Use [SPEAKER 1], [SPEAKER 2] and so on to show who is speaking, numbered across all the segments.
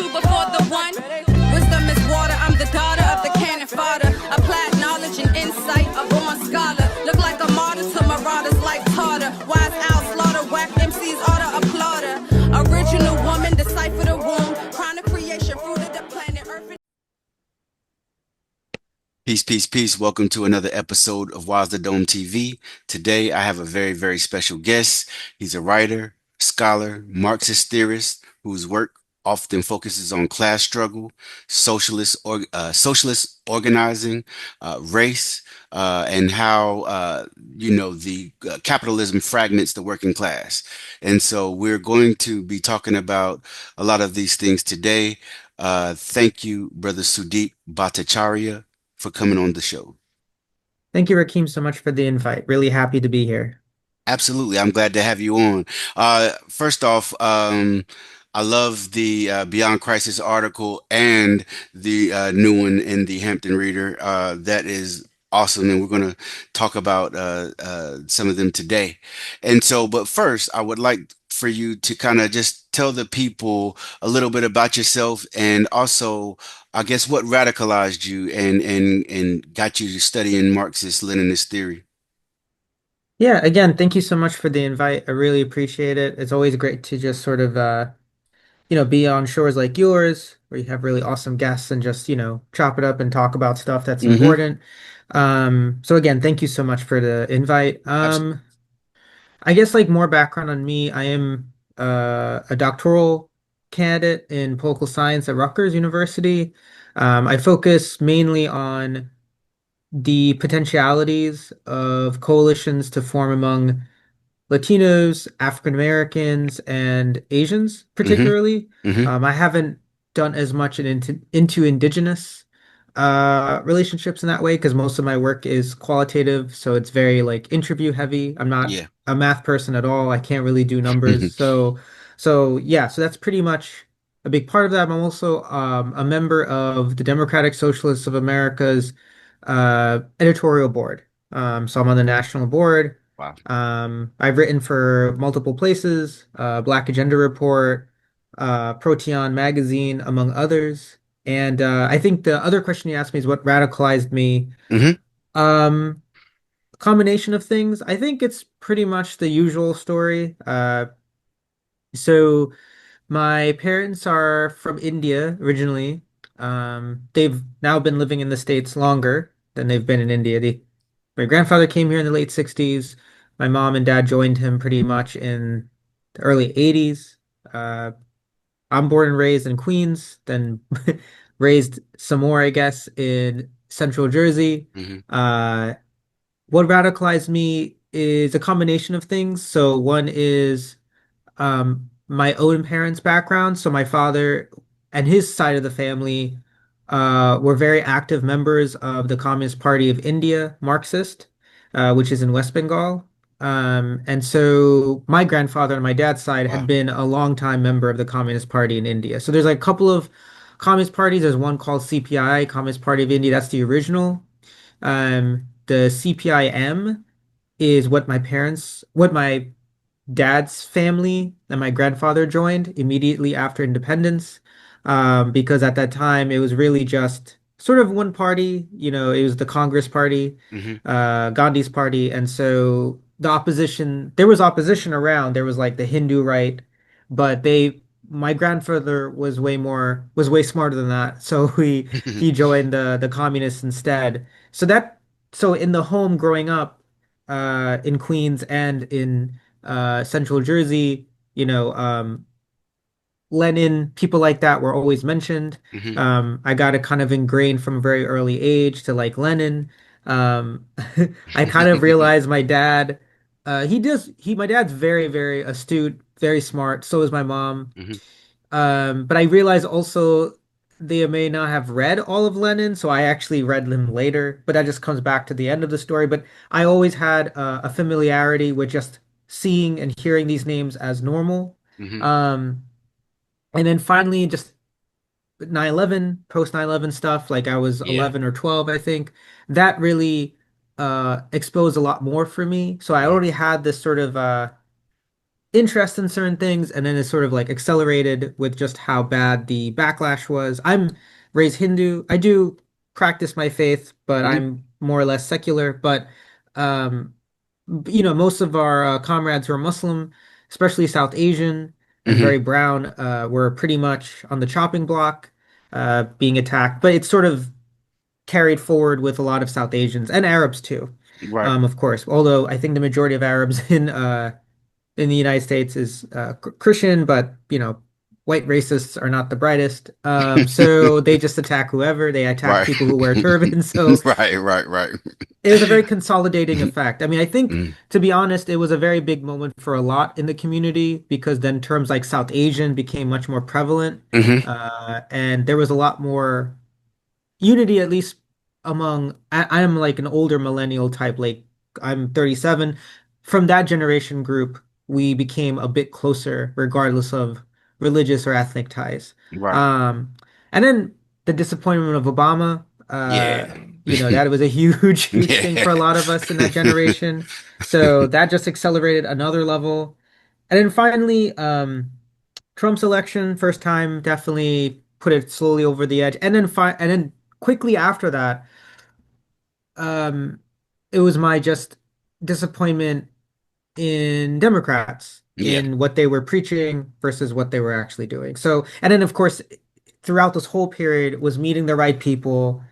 [SPEAKER 1] two before the one. Wisdom is water, I'm the daughter of the cannon fodder. Applied knowledge and insight, a born scholar. Look like a martyr to marauders like Tartar. Wise owl slaughter, whack MCs order applauder. Original woman, decipher the womb. Crown of creation, fruit of the planet Earth.
[SPEAKER 2] Peace, peace, peace. Welcome to another episode of Wise the Dome TV. Today, I have a very, very special guest. He's a writer, scholar, Marxist theorist whose work often focuses on class struggle, socialist organizing, race, and how the capitalism fragments the working class. And so, we're going to be talking about a lot of these things today. Thank you, Brother Sudip Bhattacharya, for coming on the show.
[SPEAKER 3] Thank you, Rakeem, so much for the invite. Really happy to be here.
[SPEAKER 2] Absolutely. I'm glad to have you on. First off, I love the Beyond Crisis article and the new one in the Hampton Reader. That is awesome. And we're going to talk about some of them today. And so, but first, I would like for you to kind of just tell the people a little bit about yourself and also, I guess, what radicalized you and got you studying Marxist Leninist theory.
[SPEAKER 3] Yeah, again, thank you so much for the invite. I really appreciate it. It's always great to just sort of be on shores like yours where you have really awesome guests and just, chop it up and talk about stuff that's
[SPEAKER 2] Mm-hmm.
[SPEAKER 3] important. So again, thank you so much for the invite.
[SPEAKER 2] Absolutely.
[SPEAKER 3] I guess like more background on me, I am a doctoral candidate in political science at Rutgers University. I focus mainly on the potentialities of coalitions to form among Latinos, African Americans, and Asians,
[SPEAKER 2] Mm-hmm.
[SPEAKER 3] particularly.
[SPEAKER 2] Mm-hmm.
[SPEAKER 3] I haven't done as much into Indigenous relationships in that way because most of my work is qualitative, so it's very like interview heavy. I'm not
[SPEAKER 2] Yeah.
[SPEAKER 3] a math person at all. I can't really do numbers. So yeah, so that's pretty much a big part of that. I'm also a member of the Democratic Socialists of America's editorial board. So I'm on the national board.
[SPEAKER 2] Wow.
[SPEAKER 3] I've written for multiple places, Black Agenda Report, Proteon Magazine, among others. And I think the other question you asked me is what radicalized me.
[SPEAKER 2] Mm-hmm.
[SPEAKER 3] Um, Combination of things. I think it's pretty much the usual story. So my parents are from India originally. They've now been living in the States longer than they've been in India. My grandfather came here in the late 60s. My mom and dad joined him pretty much in the early 80s. Uh, I'm born and raised in Queens, then raised some more, I guess, in Central Jersey.
[SPEAKER 2] Mm-hmm.
[SPEAKER 3] What radicalized me is a combination of things. So one is my own parents' background. So my father and his side of the family were very active members of the Communist Party of India, Marxist, which is in West Bengal. And so my grandfather on my dad's side had
[SPEAKER 2] Wow.
[SPEAKER 3] been a longtime member of the Communist Party in India. So there's like a couple of communist parties. There's one called CPI, Communist Party of India. That's the original. The CPIM is what my dad's family and my grandfather joined immediately after independence, because at that time it was really just sort of one party. It was the Congress Party,
[SPEAKER 2] Mm-hmm.
[SPEAKER 3] Gandhi's party, and so there was opposition around. There was like the Hindu right, but my grandfather was way smarter than that, so he joined the communists instead. So in the home growing up, in Queens and in Central Jersey, you know, um, Lenin, people like that were always mentioned.
[SPEAKER 2] Mm-hmm.
[SPEAKER 3] I got it kind of ingrained from a very early age to like Lenin. Um, I kind of realized my dad's very, very astute, very smart. So is my mom.
[SPEAKER 2] Mm-hmm.
[SPEAKER 3] But I realized also they may not have read all of Lenin, so I actually read them later. But that just comes back to the end of the story. But I always had a familiarity with just seeing and hearing these names as normal.
[SPEAKER 2] Mm-hmm.
[SPEAKER 3] Um, and then finally, just 9/11, post 9/11 stuff, like I was
[SPEAKER 2] Yeah.
[SPEAKER 3] 11 or 12, I think, that really exposed a lot more for me. So I
[SPEAKER 2] Wow.
[SPEAKER 3] already had this sort of interest in certain things, and then it sort of like accelerated with just how bad the backlash was. I'm raised Hindu. I do practice my faith, but
[SPEAKER 2] Hmm.
[SPEAKER 3] I'm more or less secular. But um, most of our comrades who are Muslim, especially South Asian and
[SPEAKER 2] Hmm.
[SPEAKER 3] very brown, were pretty much on the chopping block, being attacked. But it's sort of carried forward with a lot of South Asians and Arabs too,
[SPEAKER 2] Right.
[SPEAKER 3] of course. Although I think the majority of Arabs in the United States is Christian, but white racists are not the brightest. So they just attack whoever. They attack
[SPEAKER 2] Right.
[SPEAKER 3] people who wear turbans. So
[SPEAKER 2] Right. Right. Right.
[SPEAKER 3] it was a very consolidating effect. I mean, I think,
[SPEAKER 2] Hmm.
[SPEAKER 3] to be honest, it was a very big moment for a lot in the community because then terms like South Asian became much more prevalent.
[SPEAKER 2] Hmm.
[SPEAKER 3] And there was a lot more unity, at least among, I am like an older millennial type, like I'm 37. From that generation group, we became a bit closer, regardless of religious or ethnic ties.
[SPEAKER 2] Right.
[SPEAKER 3] Um, and then the disappointment of Obama,
[SPEAKER 2] Yeah.
[SPEAKER 3] that was a huge, huge thing
[SPEAKER 2] Yeah.
[SPEAKER 3] for a lot of us in that generation. So that just accelerated another level. And then finally, Trump's election, first time, definitely put it slowly over the edge. And then quickly after that, um, it was my just disappointment in Democrats
[SPEAKER 2] Yeah.
[SPEAKER 3] in what they were preaching versus what they were actually doing. So, and then of course, throughout this whole period was meeting the right people,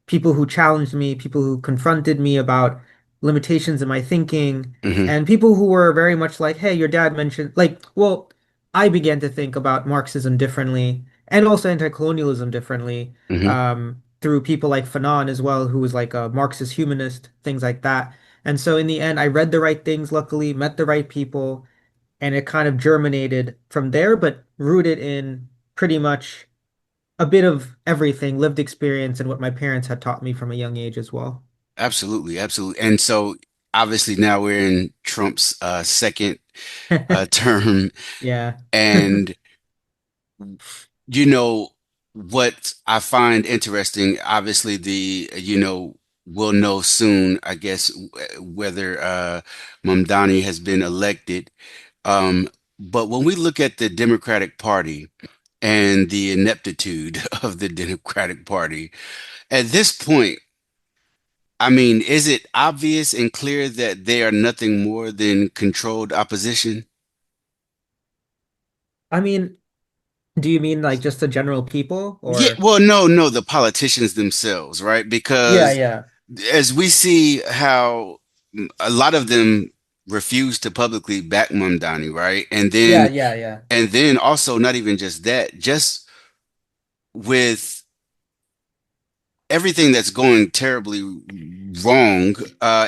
[SPEAKER 3] people who challenged me, people who confronted me about limitations in my thinking,
[SPEAKER 2] Hmm.
[SPEAKER 3] and people who were very much like, hey, your dad mentioned, like, well, I began to think about Marxism differently and also anti-colonialism differently,
[SPEAKER 2] Hmm.
[SPEAKER 3] through people like Fanon as well, who was like a Marxist humanist, things like that. And so in the end, I read the right things, luckily, met the right people, and it kind of germinated from there, but rooted in pretty much a bit of everything, lived experience, and what my parents had taught me from a young age as well.
[SPEAKER 2] Absolutely. Absolutely. And so obviously now we're in Trump's second term,
[SPEAKER 3] Yeah.
[SPEAKER 2] and you know what I find interesting, obviously we'll know soon, I guess, whether Mamdani has been elected. Um, but when we look at the Democratic Party and the ineptitude of the Democratic Party, at this point, I mean, is it obvious and clear that they are nothing more than controlled opposition?
[SPEAKER 3] I mean, do you mean like just the general people
[SPEAKER 2] Yeah,
[SPEAKER 3] or?
[SPEAKER 2] well, no, the politicians themselves, right?
[SPEAKER 3] Yeah,
[SPEAKER 2] Because
[SPEAKER 3] yeah.
[SPEAKER 2] as we see how a lot of them refuse to publicly back Mamdani, right?
[SPEAKER 3] Yeah, yeah, yeah.
[SPEAKER 2] And then also not even just that, just with everything that's going terribly wrong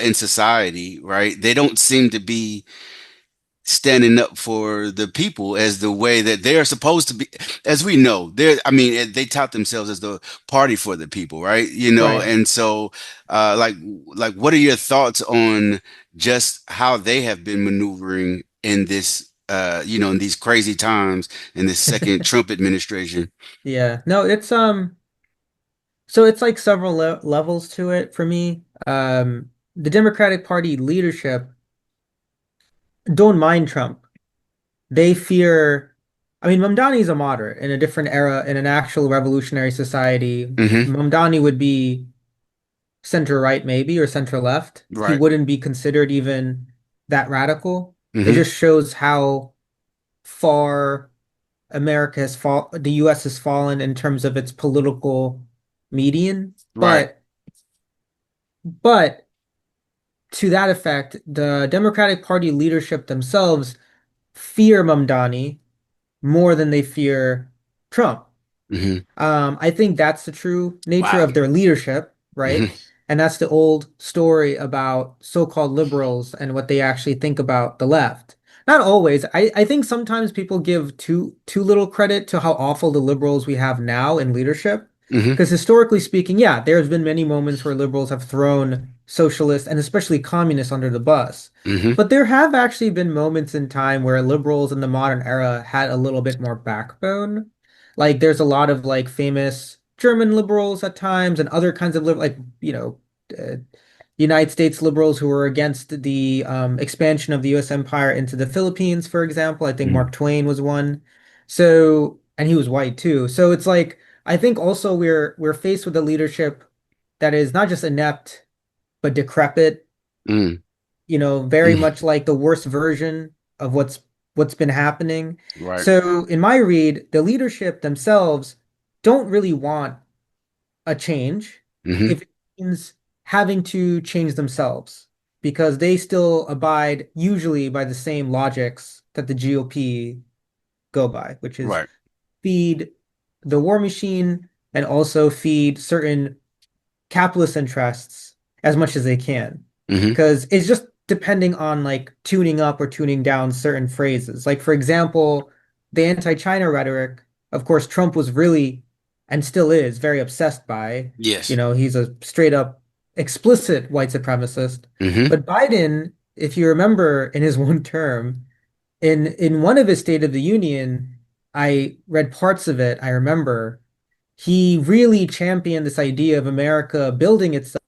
[SPEAKER 2] in society, right? They don't seem to be standing up for the people as the way that they are supposed to be. As we know, I mean, they tout themselves as the party for the people, right?
[SPEAKER 3] Right.
[SPEAKER 2] And so like what are your thoughts on just how they have been maneuvering in this in these crazy times in this second Trump administration?
[SPEAKER 3] Yeah. No, so it's like several levels to it for me. The Democratic Party leadership don't mind Trump. They fear, I mean, Mamdani is a moderate in a different era, in an actual revolutionary society.
[SPEAKER 2] Hmm.
[SPEAKER 3] Mamdani would be center right, maybe, or center left. He
[SPEAKER 2] Right.
[SPEAKER 3] wouldn't be considered even that radical. It
[SPEAKER 2] Hmm.
[SPEAKER 3] just shows how far the US has fallen in terms of its political median.
[SPEAKER 2] Right.
[SPEAKER 3] But to that effect, the Democratic Party leadership themselves fear Mamdani more than they fear Trump.
[SPEAKER 2] Hmm.
[SPEAKER 3] I think that's the true nature
[SPEAKER 2] Wow.
[SPEAKER 3] of their leadership,
[SPEAKER 2] Hmm.
[SPEAKER 3] right? And that's the old story about so-called liberals and what they actually think about the left. Not always. I think sometimes people give too little credit to how awful the liberals we have now in leadership.
[SPEAKER 2] Hmm.
[SPEAKER 3] Because historically speaking, yeah, there's been many moments where liberals have thrown socialists and especially communists under the bus.
[SPEAKER 2] Hmm.
[SPEAKER 3] But there have actually been moments in time where liberals in the modern era had a little bit more backbone. Like there's a lot of like famous German liberals at times and other kinds of like uh, United States liberals who were against the expansion of the U.S. empire into the Philippines, for example. I think
[SPEAKER 2] Mhm.
[SPEAKER 3] Mark Twain was one. So, and he was white too. So it's like I think also we're faced with a leadership that is not just inept but decrepit,
[SPEAKER 2] Mm.
[SPEAKER 3] very
[SPEAKER 2] Mhm.
[SPEAKER 3] much like the worst version of what's been happening.
[SPEAKER 2] Right.
[SPEAKER 3] So in my read, the leadership themselves don't really want a change
[SPEAKER 2] Hmm.
[SPEAKER 3] if it means having to change themselves because they still abide usually by the same logics that the GOP go by, which is
[SPEAKER 2] Right.
[SPEAKER 3] feed the war machine and also feed certain capitalist interests as much as they can.
[SPEAKER 2] Hmm.
[SPEAKER 3] Because it's just depending on like tuning up or tuning down certain phrases. Like, for example, the anti-China rhetoric, of course, Trump was really and still is very obsessed by.
[SPEAKER 2] Yes.
[SPEAKER 3] He's a straight up explicit white supremacist.
[SPEAKER 2] Hmm.
[SPEAKER 3] But Biden, if you remember in his one term, in one of his State of the Union, I read parts of it, I remember he really championed this idea of America building itself,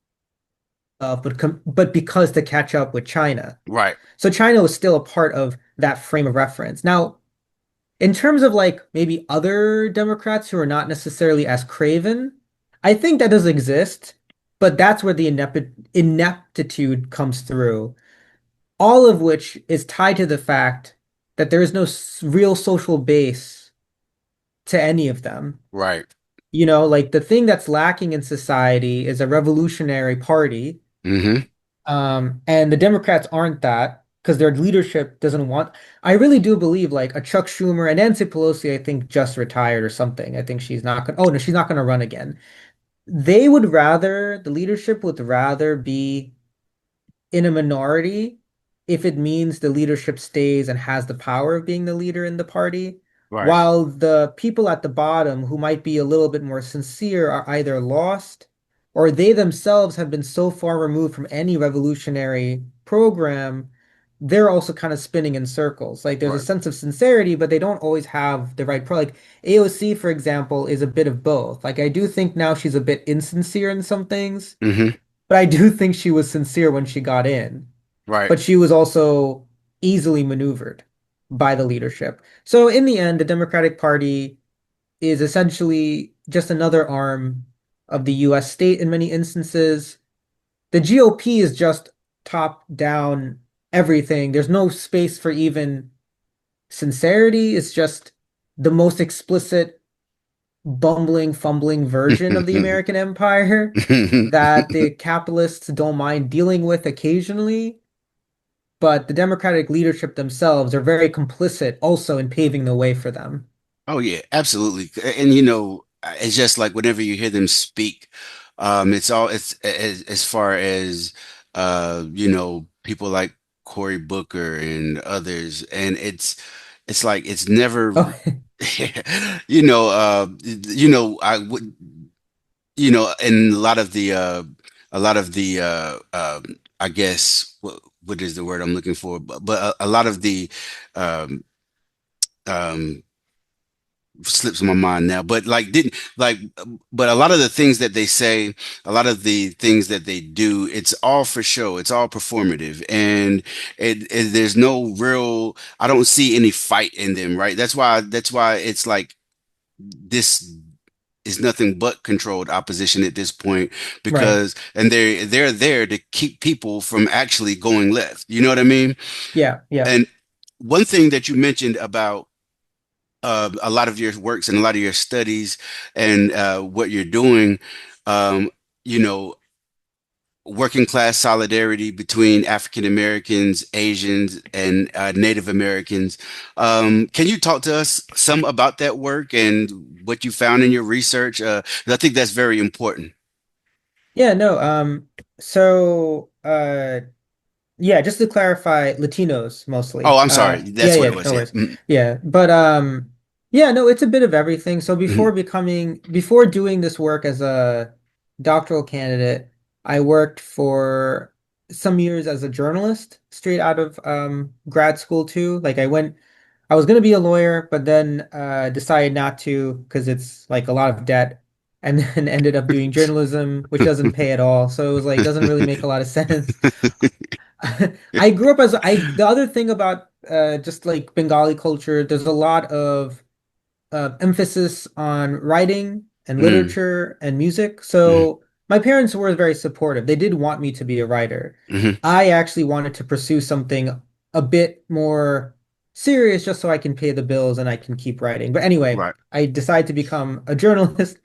[SPEAKER 3] but because to catch up with China.
[SPEAKER 2] Right.
[SPEAKER 3] So China was still a part of that frame of reference. Now, in terms of like maybe other Democrats who are not necessarily as craven, I think that does exist, but that's where the ineptitude comes through. All of which is tied to the fact that there is no real social base to any of them.
[SPEAKER 2] Right.
[SPEAKER 3] Like the thing that's lacking in society is a revolutionary party.
[SPEAKER 2] Hmm.
[SPEAKER 3] And the Democrats aren't that because their leadership doesn't want. I really do believe like a Chuck Schumer and Nancy Pelosi, I think just retired or something. I think she's not going. Oh no, she's not going to run again. The leadership would rather be in a minority if it means the leadership stays and has the power of being the leader in the party,
[SPEAKER 2] Right.
[SPEAKER 3] while the people at the bottom who might be a little bit more sincere are either lost or they themselves have been so far removed from any revolutionary program, they're also kind of spinning in circles. Like there's a
[SPEAKER 2] Right.
[SPEAKER 3] sense of sincerity, but they don't always have the right pro. Like AOC, for example, is a bit of both. Like I do think now she's a bit insincere in some things,
[SPEAKER 2] Hmm.
[SPEAKER 3] but I do think she was sincere when she got in.
[SPEAKER 2] Right.
[SPEAKER 3] But she was also easily maneuvered by the leadership. So in the end, the Democratic Party is essentially just another arm of the US state in many instances. The GOP is just top down everything. There's no space for even sincerity. It's just the most explicit bumbling, fumbling version of the American empire that the capitalists don't mind dealing with occasionally, but the Democratic leadership themselves are very complicit also in paving the way for them.
[SPEAKER 2] Oh yeah, absolutely. And it's just like whenever you hear them speak, it's as far as people like Cory Booker and others, and it's like it's never
[SPEAKER 3] Oh,
[SPEAKER 2] I would and a lot of the I guess what is the word I'm looking for, but a lot of the um um slips my mind now, but like didn't like but a lot of the things that they say, a lot of the things that they do, it's all for show, it's all performative, and there's no real, I don't see any fight in them, right? That's why it's like this is nothing but controlled opposition at this point,
[SPEAKER 3] right.
[SPEAKER 2] because and they're there to keep people from actually going left, you know what I mean?
[SPEAKER 3] Yeah, yeah.
[SPEAKER 2] And one thing that you mentioned about a lot of your works and a lot of your studies and what you're doing, um, you know, working class solidarity between African Americans, Asians, and Native Americans. Can you talk to us some about that work and what you found in your research? 'Cause I think that's very important.
[SPEAKER 3] Yeah, no, yeah, just to clarify, Latinos
[SPEAKER 2] Oh,
[SPEAKER 3] mostly.
[SPEAKER 2] I'm sorry.
[SPEAKER 3] Yeah,
[SPEAKER 2] That's what it
[SPEAKER 3] yeah,
[SPEAKER 2] was.
[SPEAKER 3] no
[SPEAKER 2] Yeah.
[SPEAKER 3] worries. Yeah, but yeah, no, it's a bit of everything. So
[SPEAKER 2] Mhm.
[SPEAKER 3] before doing this work as a doctoral candidate, I worked for some years as a journalist straight out of grad school too. I was gonna be a lawyer, but then decided not to because it's like a lot of debt. and then ended up doing journalism, which doesn't pay at all. So it was like doesn't really make a lot of sense. I grew up as I the other thing about just like Bengali culture, there's a lot of emphasis on writing and
[SPEAKER 2] Mm,
[SPEAKER 3] literature and music.
[SPEAKER 2] mm,
[SPEAKER 3] So my parents were very supportive. They did want me to be a writer.
[SPEAKER 2] mhm.
[SPEAKER 3] I actually wanted to pursue something a bit more serious just so I can pay the bills and I can keep writing. But anyway,
[SPEAKER 2] Right.
[SPEAKER 3] I decided to become a journalist.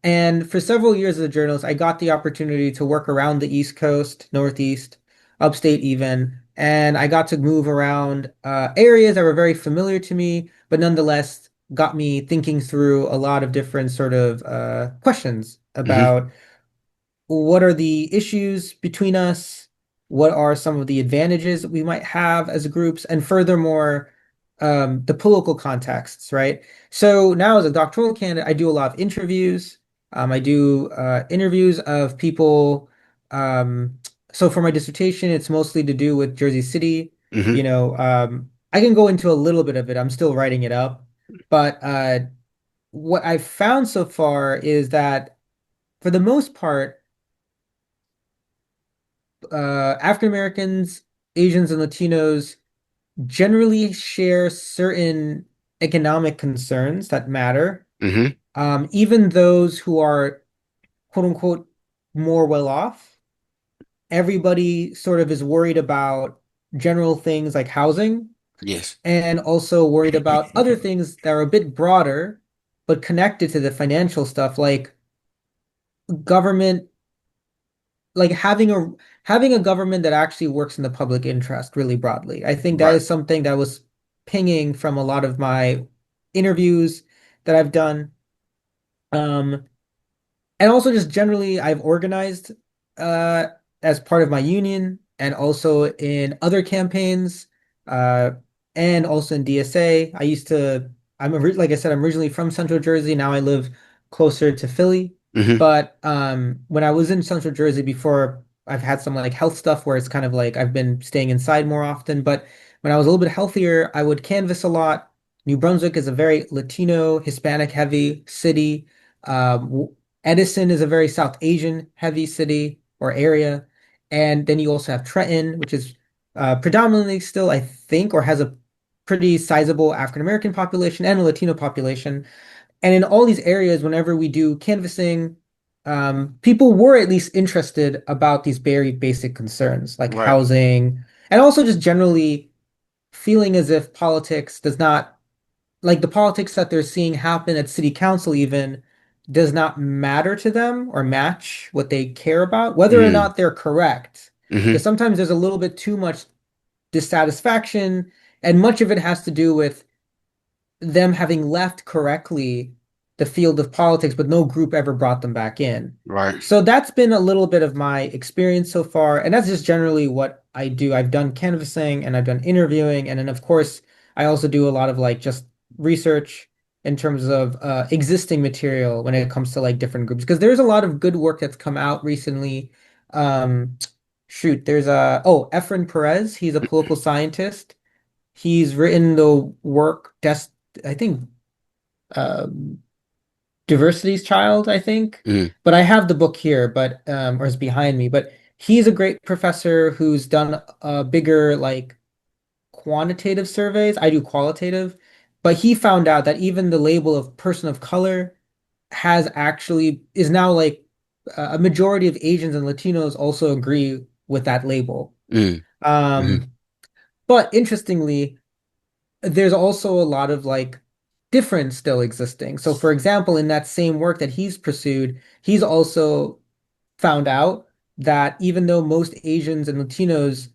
[SPEAKER 3] And for several years as a journalist, I got the opportunity to work around the East Coast, Northeast, upstate even. And I got to move around areas that were very familiar to me, but nonetheless got me thinking through a lot of different sort of questions
[SPEAKER 2] Mhm.
[SPEAKER 3] about what are the issues between us? What are some of the advantages that we might have as groups? And furthermore, the political contexts, right? So now as a doctoral candidate, I do a lot of interviews. I do interviews of people. Um, so for my dissertation, it's mostly to do with Jersey City.
[SPEAKER 2] Mhm.
[SPEAKER 3] I can go into a little bit of it. I'm still writing it up. But what I've found so far is that for the most part, African Americans, Asians, and Latinos generally share certain economic concerns that matter.
[SPEAKER 2] Mhm.
[SPEAKER 3] Even those who are quote unquote more well off, everybody sort of is worried about general things like housing
[SPEAKER 2] Yes.
[SPEAKER 3] and also worried about other things that are a bit broader but connected to the financial stuff like government like having a government that actually works in the public interest really broadly. I think that
[SPEAKER 2] Right.
[SPEAKER 3] is something that was pinging from a lot of my interviews that I've done. Um, and also just generally I've organized uh as part of my union and also in other campaigns uh and also in DSA. Like I said, I'm originally from Central Jersey. Now I live closer to Philly.
[SPEAKER 2] Mhm.
[SPEAKER 3] But when I was in Central Jersey before, I've had some like health stuff where it's kind of like I've been staying inside more often. But when I was a little bit healthier, I would canvass a lot. New Brunswick is a very Latino, Hispanic heavy city. Um, Edison is a very South Asian heavy city or area. And then you also have Trenton, which is predominantly still, I think, or has a pretty sizable African American population and a Latino population. And in all these areas, whenever we do canvassing, people were at least interested about these very basic concerns like
[SPEAKER 2] Right.
[SPEAKER 3] housing and also just generally feeling as if politics does not like the politics that they're seeing happen at city council even does not matter to them or match what they care about, whether or
[SPEAKER 2] Mm.
[SPEAKER 3] not they're correct. Because
[SPEAKER 2] Mhm.
[SPEAKER 3] sometimes there's a little bit too much dissatisfaction, and much of it has to do with them having left correctly the field of politics, but no group ever brought them back in.
[SPEAKER 2] Right.
[SPEAKER 3] So that's been a little bit of my experience so far, and that's just generally what I do. I've done canvassing and I've done interviewing, and then of course I also do a lot of like just research in terms of existing material when it comes to like different groups, because there's a lot of good work that's come out recently. Um, there's Efren Perez. He's a political scientist. He's written the work I think um Diversity's Child, I think.
[SPEAKER 2] Mm.
[SPEAKER 3] But I have the book here, but or it's behind me. But he's a great professor who's done bigger like quantitative surveys. I do qualitative, but he found out that even the label of person of color is now like a majority of Asians and Latinos also agree with that label.
[SPEAKER 2] Mm. Mhm.
[SPEAKER 3] Um, but interestingly, there's also a lot of like difference still existing. So, for example, in that same work that he's pursued, he's also found out that even though most Asians and Latinos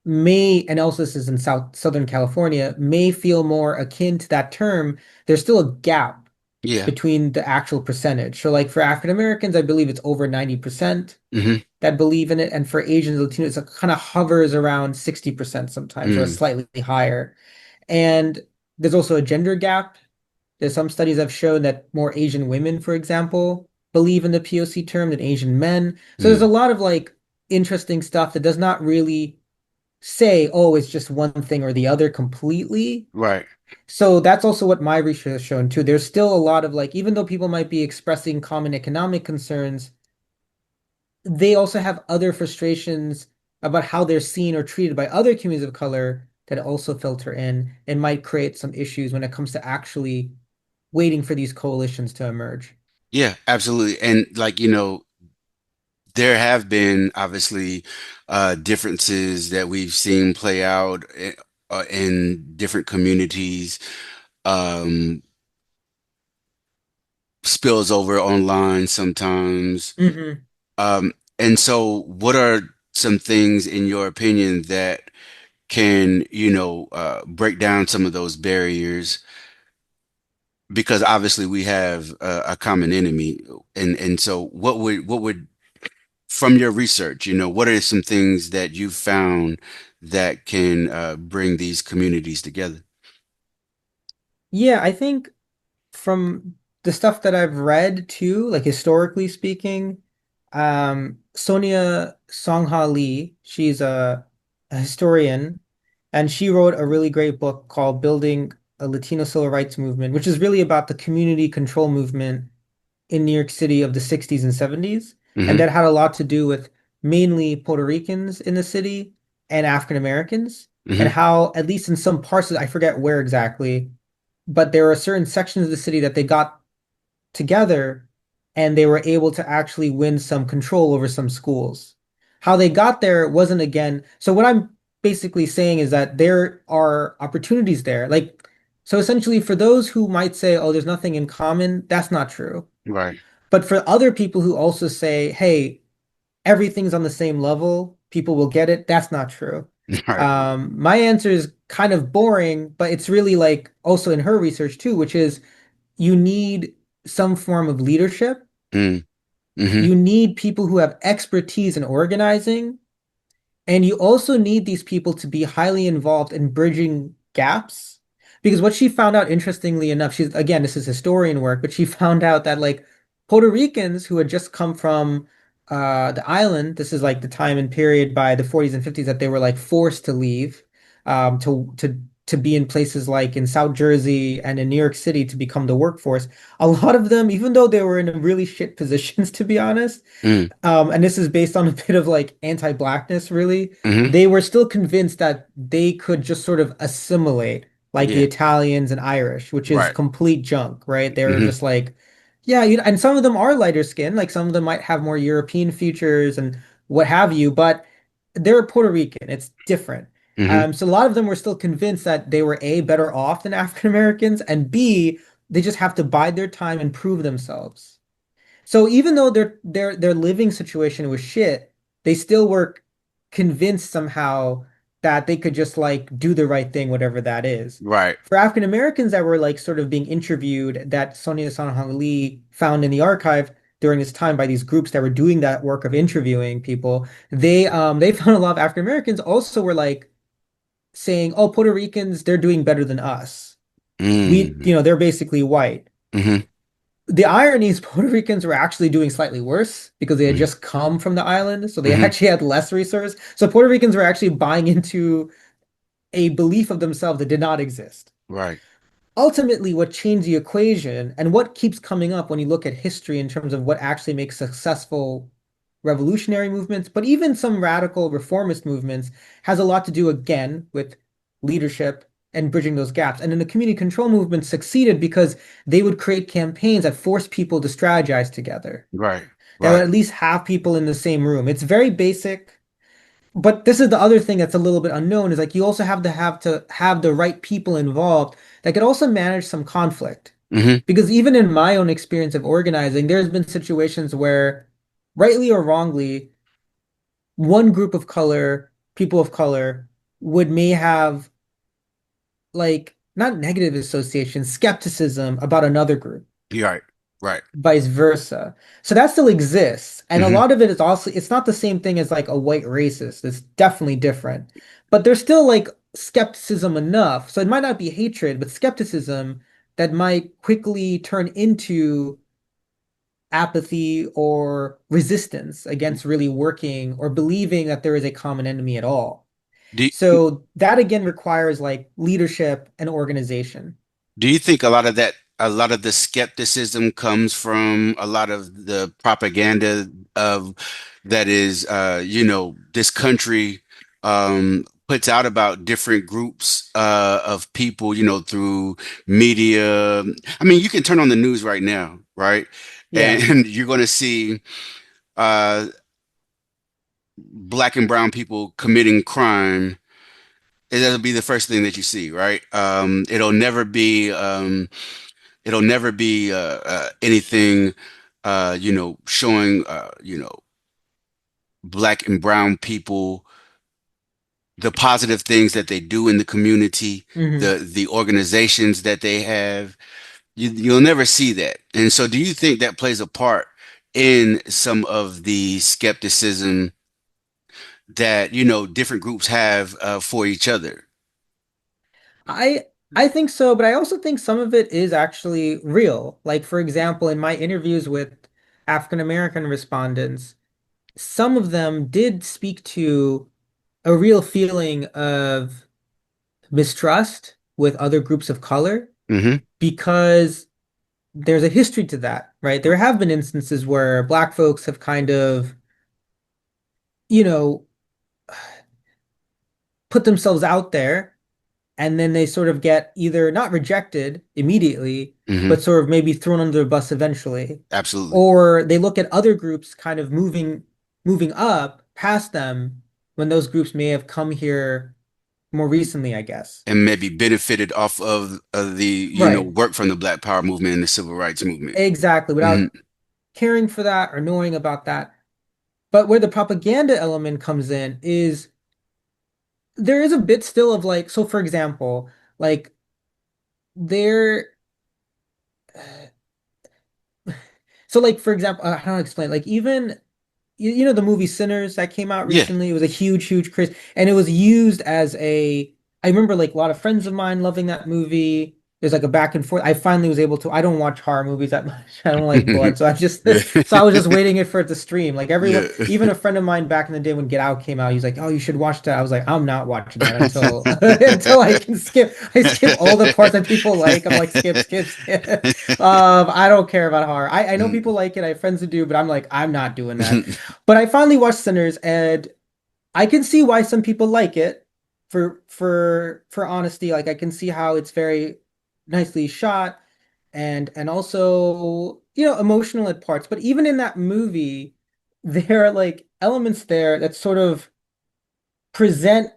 [SPEAKER 3] and also this is in Southern California, may feel more akin to that term, there's still a gap
[SPEAKER 2] Yeah.
[SPEAKER 3] between the actual percentage. So, like for African Americans, I believe it's over 90%
[SPEAKER 2] Mhm.
[SPEAKER 3] that believe in it. And for Asians and Latinos, it kind of hovers around 60% sometimes, or
[SPEAKER 2] Mm.
[SPEAKER 3] slightly higher. And there's also a gender gap. There's some studies have shown that more Asian women, for example, believe in the POC term than Asian men. So there's a
[SPEAKER 2] Mm.
[SPEAKER 3] lot of like interesting stuff that does not really say, oh, it's just one thing or the other completely.
[SPEAKER 2] Right.
[SPEAKER 3] So that's also what my research has shown too. There's still a lot of like, even though people might be expressing common economic concerns, they also have other frustrations about how they're seen or treated by other communities of color that also filter in and might create some issues when it comes to actually waiting for these coalitions to emerge.
[SPEAKER 2] Yeah, absolutely. And like, there have been obviously differences that we've seen play out in different communities, um, spills over online sometimes.
[SPEAKER 3] Hmm.
[SPEAKER 2] And so, what are some things, in your opinion, that can, break down some of those barriers? Because obviously we have a common enemy, and so what would from your research, what are some things that you've found that can bring these communities together?
[SPEAKER 3] Yeah, I think from the stuff that I've read too, like historically speaking, Sonia Songha Lee, she's a historian, and she wrote a really great book called Building a Latino Civil Rights Movement, which is really about the community control movement in New York City of the 60s and 70s. And
[SPEAKER 2] Hmm.
[SPEAKER 3] that had a lot to do with mainly Puerto Ricans in the city and African Americans, and
[SPEAKER 2] Hmm.
[SPEAKER 3] how, at least in some parts of, I forget where exactly, but there are certain sections of the city that they got together and they were able to actually win some control over some schools. How they got there wasn't again. So what I'm basically saying is that there are opportunities there. Like, so essentially for those who might say, oh, there's nothing in common, that's not true.
[SPEAKER 2] Right.
[SPEAKER 3] But for other people who also say, hey, everything's on the same level, people will get it, that's not true.
[SPEAKER 2] Right.
[SPEAKER 3] My answer is kind of boring, but it's really like also in her research too, which is you need some form of leadership.
[SPEAKER 2] Mm. Hmm.
[SPEAKER 3] You need people who have expertise in organizing, and you also need these people to be highly involved in bridging gaps. Because what she found out, interestingly enough, she's again, this is historian work, but she found out that like Puerto Ricans who had just come from the island, this is like the time and period by the 40s and 50s that they were like forced to leave to be in places like in South Jersey and in New York City to become the workforce. A lot of them, even though they were in really shit positions, to be honest,
[SPEAKER 2] Mm.
[SPEAKER 3] and this is based on a bit of like anti-blackness, really.
[SPEAKER 2] Hmm.
[SPEAKER 3] They were still convinced that they could just sort of assimilate like the
[SPEAKER 2] Yeah.
[SPEAKER 3] Italians and Irish, which is
[SPEAKER 2] Right.
[SPEAKER 3] complete junk, right? They were
[SPEAKER 2] Hmm.
[SPEAKER 3] just like, yeah, and some of them are lighter skin, like some of them might have more European features and what have you, but they're Puerto Rican. It's different.
[SPEAKER 2] Hmm.
[SPEAKER 3] So a lot of them were still convinced that they were A, better off than African Americans, and B, they just have to bide their time and prove themselves. So even though their living situation was shit, they still were convinced somehow that they could just like do the right thing, whatever that is.
[SPEAKER 2] Right.
[SPEAKER 3] For African Americans that were like sort of being interviewed, that Sonia Sanahali found in the archive during this time by these groups that were doing that work of interviewing people, they found a lot of African Americans also were like saying, "Oh, Puerto Ricans, they're doing better than us.
[SPEAKER 2] Mm.
[SPEAKER 3] They're basically white."
[SPEAKER 2] Hmm.
[SPEAKER 3] The irony is Puerto Ricans were actually doing slightly worse because they had
[SPEAKER 2] Hmm.
[SPEAKER 3] just come from the island, so they
[SPEAKER 2] Hmm.
[SPEAKER 3] actually had less resources. So Puerto Ricans were actually buying into a belief of themselves that did not exist.
[SPEAKER 2] Right.
[SPEAKER 3] Ultimately, what changed the equation and what keeps coming up when you look at history in terms of what actually makes successful revolutionary movements, but even some radical reformist movements, has a lot to do again with leadership and bridging those gaps. And then the community control movement succeeded because they would create campaigns that forced people to strategize together,
[SPEAKER 2] Right.
[SPEAKER 3] that would
[SPEAKER 2] Right.
[SPEAKER 3] at least have people in the same room. It's very basic, but this is the other thing that's a little bit unknown is like you also have the right people involved that could also manage some conflict.
[SPEAKER 2] Hmm.
[SPEAKER 3] Because even in my own experience of organizing, there's been situations where, rightly or wrongly, one group of color, people of color, would may have like not negative association, skepticism about another group,
[SPEAKER 2] You're right. Right.
[SPEAKER 3] vice versa. So that still exists. And a
[SPEAKER 2] Hmm.
[SPEAKER 3] lot of it is also, it's not the same thing as like a white racist. It's definitely different. But there's still like skepticism enough. So it might not be hatred, but skepticism that might quickly turn into apathy or resistance against really working or believing that there is a common enemy at all.
[SPEAKER 2] Do
[SPEAKER 3] So that again requires like leadership and organization.
[SPEAKER 2] Do you think a lot of the skepticism comes from a lot of the propaganda of that is, this country puts out about different groups of people, through media. I mean, you can turn on the news right now, right?
[SPEAKER 3] Yeah.
[SPEAKER 2] And you're going to see uh, black and brown people committing crime. It'll be the first thing that you see, right? It'll never be anything, showing, black and brown people the positive things that they do in the community,
[SPEAKER 3] Hmm.
[SPEAKER 2] the organizations that they have. You'll never see that. And so, do you think that plays a part in some of the skepticism that, different groups have for each other?
[SPEAKER 3] I I think so, but I also think some of it is actually real. Like for example, in my interviews with African American respondents, some of them did speak to a real feeling of mistrust with other groups of color
[SPEAKER 2] Hmm.
[SPEAKER 3] because there's a history to that, right? There have been instances where black folks have kind of, you know, put themselves out there and then they sort of get either not rejected immediately,
[SPEAKER 2] Hmm.
[SPEAKER 3] but sort of maybe thrown under the bus eventually.
[SPEAKER 2] Absolutely.
[SPEAKER 3] Or they look at other groups kind of moving up past them when those groups may have come here more recently, I guess.
[SPEAKER 2] And maybe benefited off of the,
[SPEAKER 3] Right.
[SPEAKER 2] work from the Black Power movement and the Civil Rights movement.
[SPEAKER 3] Exactly.
[SPEAKER 2] Hmm.
[SPEAKER 3] Without caring for that or knowing about that. But where the propaganda element comes in is there is a bit still of like, so for example, like there, so like for example, how do I explain? Like even you know the movie Sinners that came out
[SPEAKER 2] Yeah.
[SPEAKER 3] recently? It was a huge craze, and it was used as a. I remember like a lot of friends of mine loving that movie. There's like a back and forth. I finally was able to. I don't watch horror movies that much. I don't like blood, so I just
[SPEAKER 2] Yeah.
[SPEAKER 3] so I was just waiting it for it to stream. Like everyone,
[SPEAKER 2] Yeah.
[SPEAKER 3] even a friend of mine back in the day when Get Out came out, he's like, "Oh, you should watch that." I was like, "I'm not watching that until until I can skip. I skip all the parts that people like. I'm like, skip. I don't care about horror. I know people like it. I have friends who do, but I'm like, I'm not doing that. But I finally watched Sinners, and I can see why some people like it for honesty. Like I can see how it's very nicely shot and also, emotional at parts. But even in that movie, there are like elements there that sort of present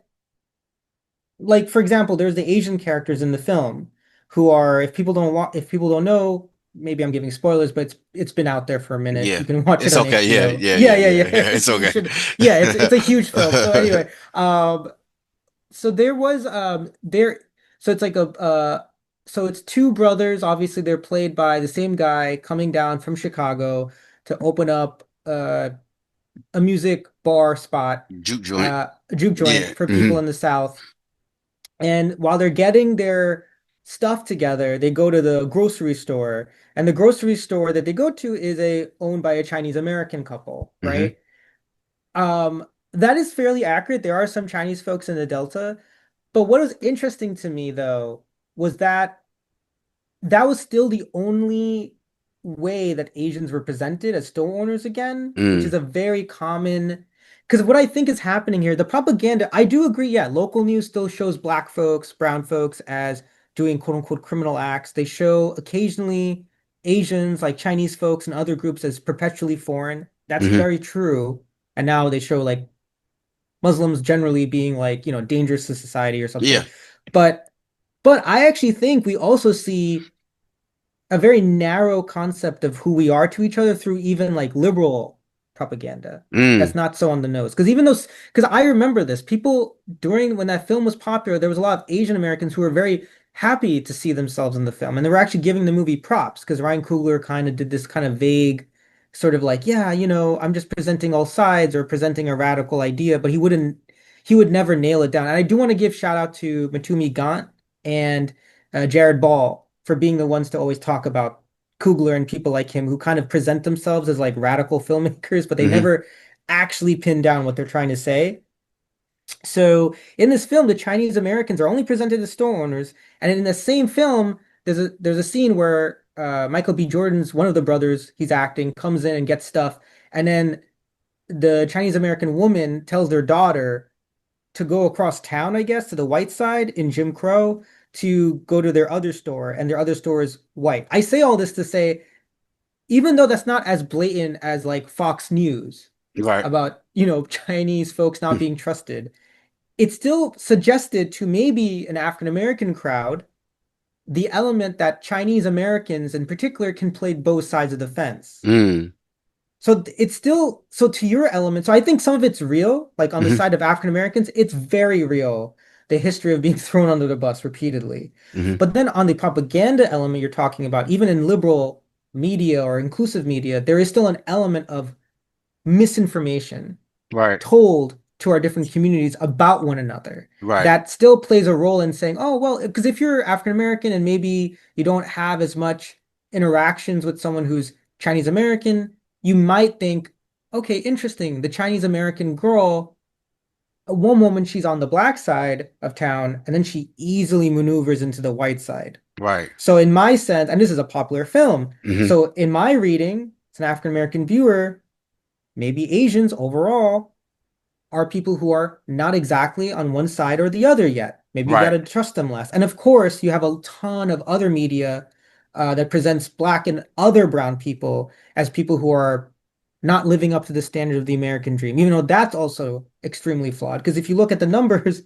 [SPEAKER 3] like for example, there's the Asian characters in the film who are if people don't know, maybe I'm giving spoilers, but it's been out there for a minute.
[SPEAKER 2] Yeah.
[SPEAKER 3] You can watch it
[SPEAKER 2] It's
[SPEAKER 3] on
[SPEAKER 2] okay. Yeah.
[SPEAKER 3] HBO.
[SPEAKER 2] Yeah.
[SPEAKER 3] Yeah,
[SPEAKER 2] Yeah.
[SPEAKER 3] yeah,
[SPEAKER 2] Yeah.
[SPEAKER 3] yeah.
[SPEAKER 2] Yeah. It's
[SPEAKER 3] You
[SPEAKER 2] okay.
[SPEAKER 3] should yeah, it's a huge film. So anyway, so there was there so it's like a so it's two brothers, obviously they're played by the same guy coming down from Chicago to open up a music bar spot,
[SPEAKER 2] Juke joint.
[SPEAKER 3] a juke
[SPEAKER 2] Yeah.
[SPEAKER 3] joint for
[SPEAKER 2] Hmm.
[SPEAKER 3] people in the South. And while they're getting their stuff together, they go to the grocery store. And the grocery store that they go to is a owned by a Chinese American couple,
[SPEAKER 2] Hmm.
[SPEAKER 3] right? That is fairly accurate. There are some Chinese folks in the Delta. But what was interesting to me though was that that was still the only way that Asians were presented as store owners again, which is
[SPEAKER 2] Mm.
[SPEAKER 3] a very common. Because what I think is happening here, the propaganda, I do agree, yeah, local news still shows black folks, brown folks as doing quote unquote criminal acts. They show occasionally Asians, like Chinese folks and other groups, as perpetually foreign. That's
[SPEAKER 2] Hmm.
[SPEAKER 3] very true. And now they show like Muslims generally being like, dangerous to society or
[SPEAKER 2] Yeah.
[SPEAKER 3] something. But I actually think we also see a very narrow concept of who we are to each other through even like liberal propaganda. That's
[SPEAKER 2] Mm.
[SPEAKER 3] not so on the nose. Because even those, because I remember this, people during when that film was popular, there was a lot of Asian Americans who were very happy to see themselves in the film. And they were actually giving the movie props because Ryan Coogler kind of did this kind of vague sort of like, yeah, I'm just presenting all sides or presenting a radical idea, but he would never nail it down. And I do want to give shout out to Matumi Gant and Jared Ball for being the ones to always talk about Coogler and people like him who kind of present themselves as like radical filmmakers, but they
[SPEAKER 2] Hmm.
[SPEAKER 3] never actually pin down what they're trying to say. So in this film, the Chinese Americans are only presented as store owners, and in the same film, there's a scene where Michael B. Jordan's one of the brothers he's acting comes in and gets stuff, and then the Chinese American woman tells their daughter to go across town, I guess, to the white side in Jim Crow to go to their other store, and their other store is white. I say all this to say, even though that's not as blatant as like Fox News
[SPEAKER 2] Right.
[SPEAKER 3] about, Chinese folks not being trusted, it still suggested to maybe an African American crowd the element that Chinese Americans in particular can play both sides of the fence.
[SPEAKER 2] Mm.
[SPEAKER 3] So it's still, so to your element, so I think some of it's real, like on the
[SPEAKER 2] Hmm.
[SPEAKER 3] side of African Americans, it's very real, the history of being thrown under the bus repeatedly.
[SPEAKER 2] Hmm.
[SPEAKER 3] But then on the propaganda element you're talking about, even in liberal media or inclusive media, there is still an element of misinformation
[SPEAKER 2] Right.
[SPEAKER 3] told to our different communities about one another.
[SPEAKER 2] Right.
[SPEAKER 3] That still plays a role in saying, oh, well, because if you're African American and maybe you don't have as much interactions with someone who's Chinese American, you might think, okay, interesting. The Chinese American girl, one moment she's on the black side of town, and then she easily maneuvers into the white side.
[SPEAKER 2] Right.
[SPEAKER 3] So, in my sense, and this is a popular film,
[SPEAKER 2] Hmm.
[SPEAKER 3] so in my reading, it's an African American viewer, maybe Asians overall are people who are not exactly on one side or the other yet. Maybe you got
[SPEAKER 2] Right.
[SPEAKER 3] to trust them less. And of course, you have a ton of other media that presents Black and other brown people as people who are not living up to the standard of the American dream, even though that's also extremely flawed. Because if you look at the numbers,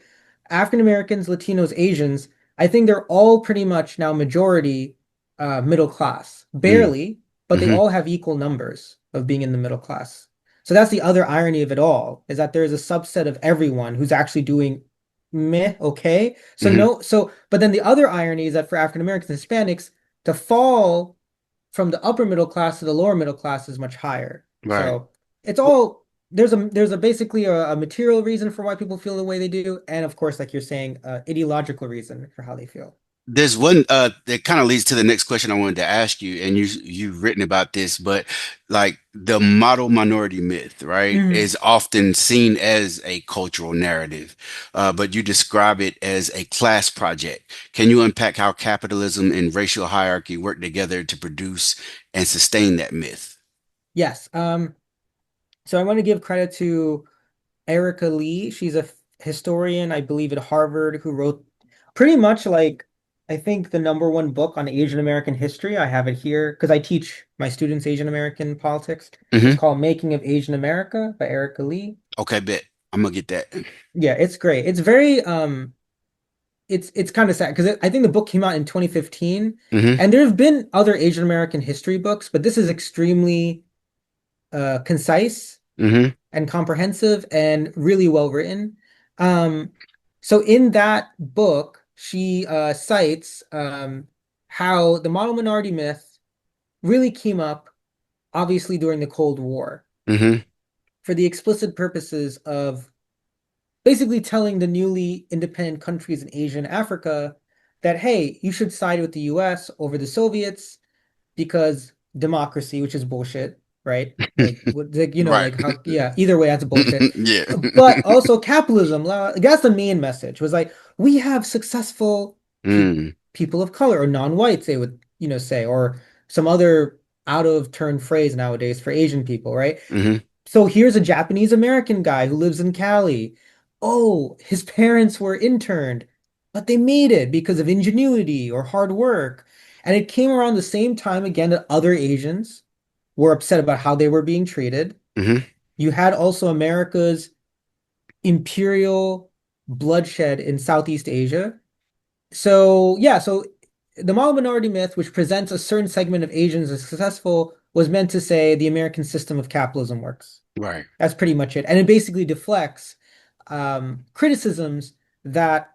[SPEAKER 3] African Americans, Latinos, Asians, I think they're all pretty much now majority middle class.
[SPEAKER 2] Mm.
[SPEAKER 3] Barely, but they
[SPEAKER 2] Hmm.
[SPEAKER 3] all have equal numbers of being in the middle class. So that's the other irony of it all, is that there is a subset of everyone who's actually doing meh, okay. So
[SPEAKER 2] Hmm.
[SPEAKER 3] no, but then the other irony is that for African Americans and Hispanics, to fall from the upper middle class to the lower middle class is much higher.
[SPEAKER 2] Right.
[SPEAKER 3] So it's all there's a basically a material reason for why people feel the way they do, and of course, like you're saying, ideological reason for how they feel.
[SPEAKER 2] There's one that kind of leads to the next question I wanted to ask you, and you've written about this, but like the model minority myth, right,
[SPEAKER 3] Mhm.
[SPEAKER 2] is often seen as a cultural narrative, but you describe it as a class project. Can you unpack how capitalism and racial hierarchy work together to produce and sustain that myth?
[SPEAKER 3] Yes. So I want to give credit to Erica Lee. She's a historian, I believe, at Harvard, who wrote pretty much like I think the number one book on Asian American history. I have it here because I teach my students Asian American politics. It's
[SPEAKER 2] Hmm.
[SPEAKER 3] called Making of Asian America by Erica Lee.
[SPEAKER 2] Okay, bet. I'm gonna get that.
[SPEAKER 3] Yeah, it's great. It's very it's kind of sad because I think the book came out in 2015,
[SPEAKER 2] Hmm.
[SPEAKER 3] and there have been other Asian American history books, but this is extremely concise
[SPEAKER 2] Hmm.
[SPEAKER 3] and comprehensive and really well written. Um, so in that book, she cites how the model minority myth really came up, obviously during the Cold War,
[SPEAKER 2] Hmm.
[SPEAKER 3] for the explicit purposes of basically telling the newly independent countries in Asia and Africa that, hey, you should side with the US over the Soviets because democracy, which is bullshit, right?
[SPEAKER 2] Right.
[SPEAKER 3] like how, yeah, either way, that's bullshit.
[SPEAKER 2] Yeah.
[SPEAKER 3] But also capitalism, that's the main message was like, we have successful
[SPEAKER 2] Mm.
[SPEAKER 3] people of color or non-whites, they would, say, or some other out of turn phrase nowadays for Asian people, right?
[SPEAKER 2] Hmm.
[SPEAKER 3] So here's a Japanese American guy who lives in Cali. Oh, his parents were interned, but they made it because of ingenuity or hard work. And it came around the same time again that other Asians were upset about how they were being treated.
[SPEAKER 2] Hmm.
[SPEAKER 3] You had also America's imperial bloodshed in Southeast Asia. So, yeah, so the model minority myth, which presents a certain segment of Asians as successful, was meant to say the American system of capitalism works.
[SPEAKER 2] Right.
[SPEAKER 3] That's pretty much it. And it basically deflects criticisms that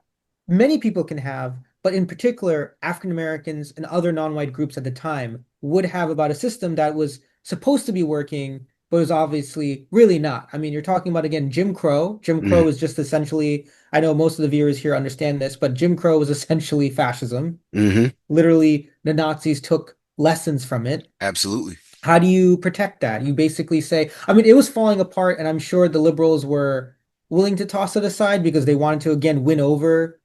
[SPEAKER 3] many people can have, but in particular, African Americans and other non-white groups at the time would have about a system that was supposed to be working, but was obviously really not. I mean, you're talking about, again, Jim Crow. Jim Crow
[SPEAKER 2] Hmm.
[SPEAKER 3] is just essentially, I know most of the viewers here understand this, but Jim Crow was essentially fascism.
[SPEAKER 2] Hmm.
[SPEAKER 3] Literally, the Nazis took lessons from it.
[SPEAKER 2] Absolutely.
[SPEAKER 3] How do you protect that? You basically say, I mean, it was falling apart, and I'm sure the liberals were. willing to toss it aside because they wanted to again win over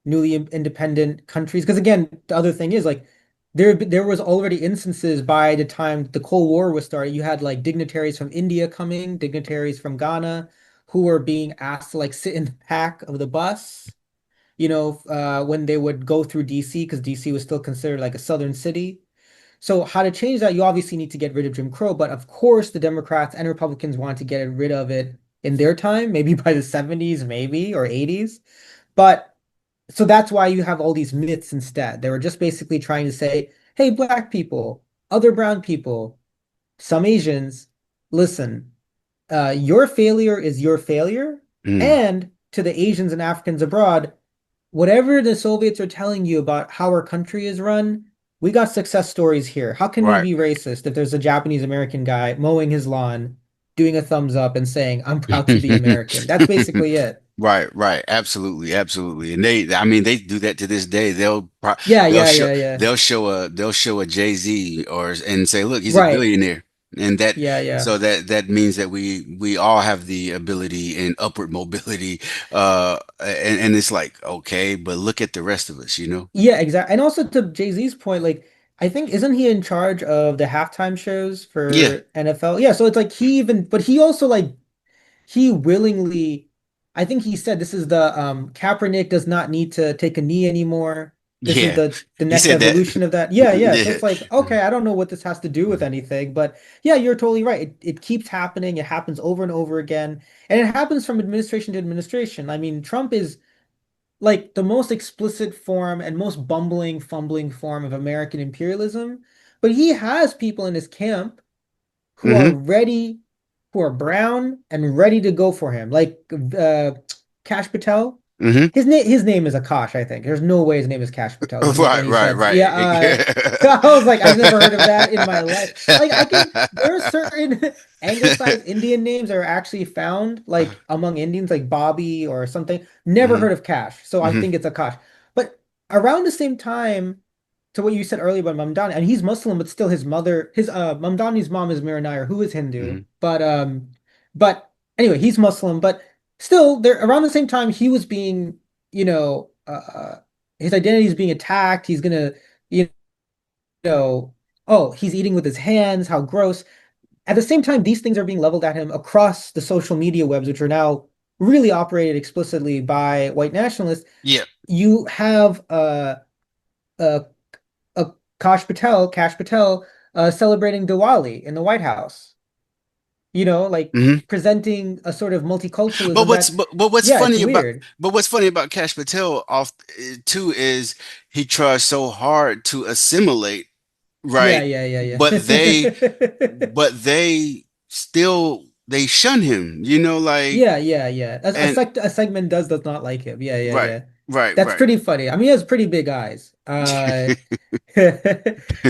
[SPEAKER 3] newly independent countries. Because again, the other thing is like there was already instances by the time the Cold War was started. You had like dignitaries from India coming, dignitaries from Ghana, who were being asked to like sit in the back of the bus, when they would go through DC because DC was still considered like a southern city. So how to change that? You obviously need to get rid of Jim Crow, but of course the Democrats and Republicans want to get rid of it in their time, maybe by the 70s, maybe or 80s. But so that's why you have all these myths instead. They were just basically trying to say, hey, black people, other brown people, some Asians, listen, your failure is your failure.
[SPEAKER 2] Mm,
[SPEAKER 3] And to the Asians and Africans abroad, whatever the Soviets are telling you about how our country is run, we got success stories here. How can we
[SPEAKER 2] right.
[SPEAKER 3] be racist if there's a Japanese American guy mowing his lawn, doing a thumbs up and saying, I'm proud to be American? That's basically it.
[SPEAKER 2] Right, right, absolutely, absolutely, and I mean, they do that to this day.
[SPEAKER 3] Yeah,
[SPEAKER 2] They'll
[SPEAKER 3] yeah,
[SPEAKER 2] show,
[SPEAKER 3] yeah, yeah.
[SPEAKER 2] they'll show a Jay-Z and say, look, he's a
[SPEAKER 3] Right.
[SPEAKER 2] billionaire, and
[SPEAKER 3] Yeah, yeah.
[SPEAKER 2] so that means that we all have the ability and upward mobility, and it's like, okay, but look at the rest of us, you know?
[SPEAKER 3] Yeah, exactly. And also to Jay-Z's point, like I think isn't he in charge of the halftime shows
[SPEAKER 2] Yeah,
[SPEAKER 3] for NFL? Yeah, so it's like but he also like he willingly, I think he said this is the Kaepernick does not need to take a knee anymore. This is
[SPEAKER 2] yeah,
[SPEAKER 3] the
[SPEAKER 2] he
[SPEAKER 3] next
[SPEAKER 2] said that.
[SPEAKER 3] evolution of that. Yeah, yeah. So
[SPEAKER 2] Yeah.
[SPEAKER 3] it's like, okay, I don't know what this has to do with anything, but yeah, you're totally right. It keeps happening. It happens over and over again. And it happens from administration to administration. I mean, Trump is like the most explicit form and most bumbling, fumbling form of American imperialism, but he has people in his camp who are
[SPEAKER 2] Hmm.
[SPEAKER 3] ready, who are brown and ready to go for him. Like Kash Patel.
[SPEAKER 2] Hmm.
[SPEAKER 3] His name is Akash, I think. There's no way his name is Kash Patel. Doesn't make
[SPEAKER 2] Right,
[SPEAKER 3] any
[SPEAKER 2] right,
[SPEAKER 3] sense. Yeah,
[SPEAKER 2] right.
[SPEAKER 3] I was like, I've never heard of that in my life. Like there are certain anglicized Indian names that are actually found like among Indians, like Bobby or something. Never
[SPEAKER 2] Hmm.
[SPEAKER 3] heard of Cash, so I
[SPEAKER 2] Hmm.
[SPEAKER 3] think it's Akash. But around the same time, to what you said earlier about Mamdani, and he's Muslim, but still his Mamdani's mom is Mira Nair, who is Hindu.
[SPEAKER 2] Hmm.
[SPEAKER 3] But anyway, he's Muslim, but still there around the same time he was being, his identity is being attacked. He's gonna, you know, oh, he's eating with his hands, how gross. At the same time, these things are being leveled at him across the social media webs, which are now really operated explicitly by white nationalists.
[SPEAKER 2] Yeah.
[SPEAKER 3] You have uh, Cash Patel, celebrating Diwali in the White House. Like
[SPEAKER 2] Hmm.
[SPEAKER 3] presenting a sort of multiculturalism that, yeah, it's weird.
[SPEAKER 2] but what's funny about Cash Patel too is he tries so hard to assimilate,
[SPEAKER 3] Yeah,
[SPEAKER 2] right?
[SPEAKER 3] yeah, yeah,
[SPEAKER 2] But
[SPEAKER 3] yeah.
[SPEAKER 2] they still they shun him, like,
[SPEAKER 3] Yeah, yeah, yeah.
[SPEAKER 2] and
[SPEAKER 3] A segment does not like him. Yeah, yeah,
[SPEAKER 2] right,
[SPEAKER 3] yeah.
[SPEAKER 2] right,
[SPEAKER 3] That's
[SPEAKER 2] right.
[SPEAKER 3] pretty funny. I mean, he has pretty big eyes.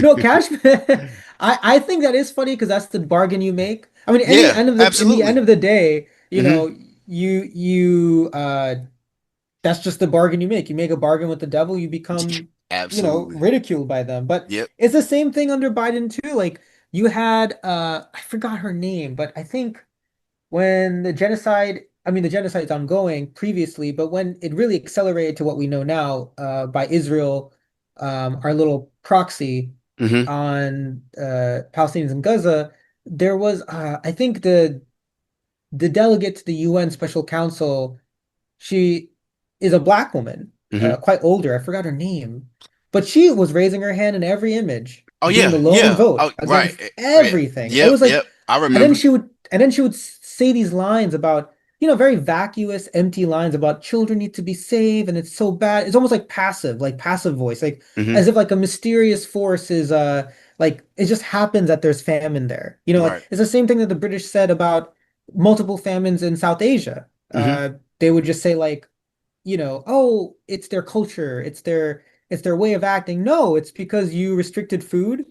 [SPEAKER 3] No, Cash. I think that is funny because that's the bargain you make. I mean,
[SPEAKER 2] Yeah,
[SPEAKER 3] in the end
[SPEAKER 2] absolutely.
[SPEAKER 3] of the day,
[SPEAKER 2] Hmm.
[SPEAKER 3] you that's just the bargain you make. You make a bargain with the devil, you become,
[SPEAKER 2] Absolutely.
[SPEAKER 3] ridiculed by them. But
[SPEAKER 2] Yep.
[SPEAKER 3] it's the same thing under Biden too. Like you had I forgot her name, but I think when the genocide is ongoing previously, but when it really accelerated to what we know now, by Israel, our little proxy
[SPEAKER 2] Hmm.
[SPEAKER 3] on Palestinians in Gaza, there was I think the delegate to the UN Special Council, she is a black woman,
[SPEAKER 2] Hmm.
[SPEAKER 3] quite older. I forgot her name, but she was raising her hand in every image,
[SPEAKER 2] Oh
[SPEAKER 3] being
[SPEAKER 2] yeah,
[SPEAKER 3] the lone
[SPEAKER 2] yeah. Oh
[SPEAKER 3] vote
[SPEAKER 2] right.
[SPEAKER 3] against
[SPEAKER 2] Yeah.
[SPEAKER 3] everything. It
[SPEAKER 2] Yep,
[SPEAKER 3] was like,
[SPEAKER 2] yep. I
[SPEAKER 3] and then
[SPEAKER 2] remember.
[SPEAKER 3] she would say these lines about, very vacuous, empty lines about children need to be saved, and it's so bad. It's almost like passive voice, like
[SPEAKER 2] Hmm.
[SPEAKER 3] as if like a mysterious force is like it just happens that there's famine there. Like
[SPEAKER 2] Right.
[SPEAKER 3] it's the same thing that the British said about multiple famines in South Asia.
[SPEAKER 2] Hmm.
[SPEAKER 3] They would just say like, oh, it's their culture, it's their way of acting. No, it's because you restricted food,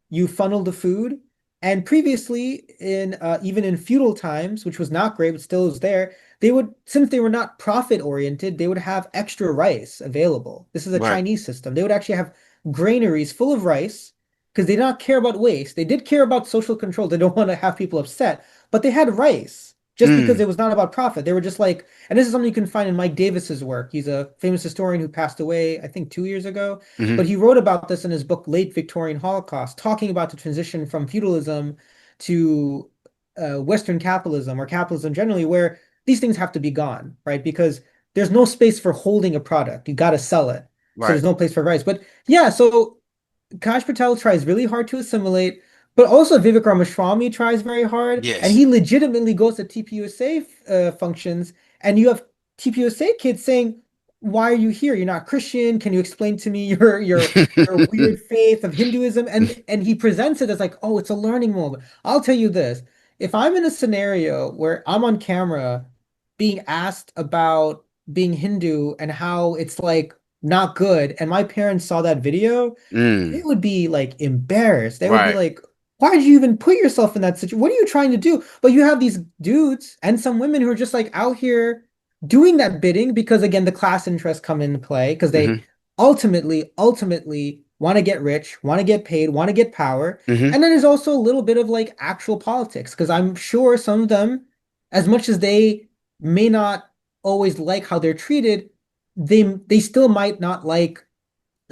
[SPEAKER 3] you funneled the food, and previously in even in feudal times, which was not great, but still was there, they would, since they were not profit oriented, they would have extra rice available. This is a
[SPEAKER 2] Right.
[SPEAKER 3] Chinese system. They would actually have granaries full of rice because they did not care about waste. They did care about social control. They don't want to have people upset, but they had rice. just because
[SPEAKER 2] Mm,
[SPEAKER 3] it was not about profit. They were just like, and this is something you can find in Mike Davis's work. He's a famous historian who passed away, I think, 2 years ago. But
[SPEAKER 2] hmm.
[SPEAKER 3] he wrote about this in his book, Late Victorian Holocaust, talking about the transition from feudalism to Western capitalism or capitalism generally, where these things have to be gone, right? Because there's no space for holding a product. You got to sell it. So
[SPEAKER 2] Right.
[SPEAKER 3] there's no place for rights. But yeah, so Kash Patel tries really hard to assimilate, but also Vivek Ramaswamy tries very hard, and
[SPEAKER 2] Yes.
[SPEAKER 3] he legitimately goes to TPUSA functions, and you have TPUSA kids saying, "Why are you here? You're not Christian. Can you explain to me your weird faith of Hinduism?" And he presents it as like, "Oh, it's a learning moment." I'll tell you this: if I'm in a scenario where I'm on camera being asked about being Hindu and how it's like not good, and my parents saw that video, they
[SPEAKER 2] Mm,
[SPEAKER 3] would be like embarrassed. They would be
[SPEAKER 2] right.
[SPEAKER 3] like, why did you even put yourself in that situation? What are you trying to do? But you have these dudes and some women who are just like out here doing that bidding because again, the class interests come into play because they
[SPEAKER 2] Hmm.
[SPEAKER 3] ultimately want to get rich, want to get paid, want to get power.
[SPEAKER 2] Hmm.
[SPEAKER 3] And then there's also a little bit of like actual politics because I'm sure some of them, as much as they may not always like how they're treated, they still might not like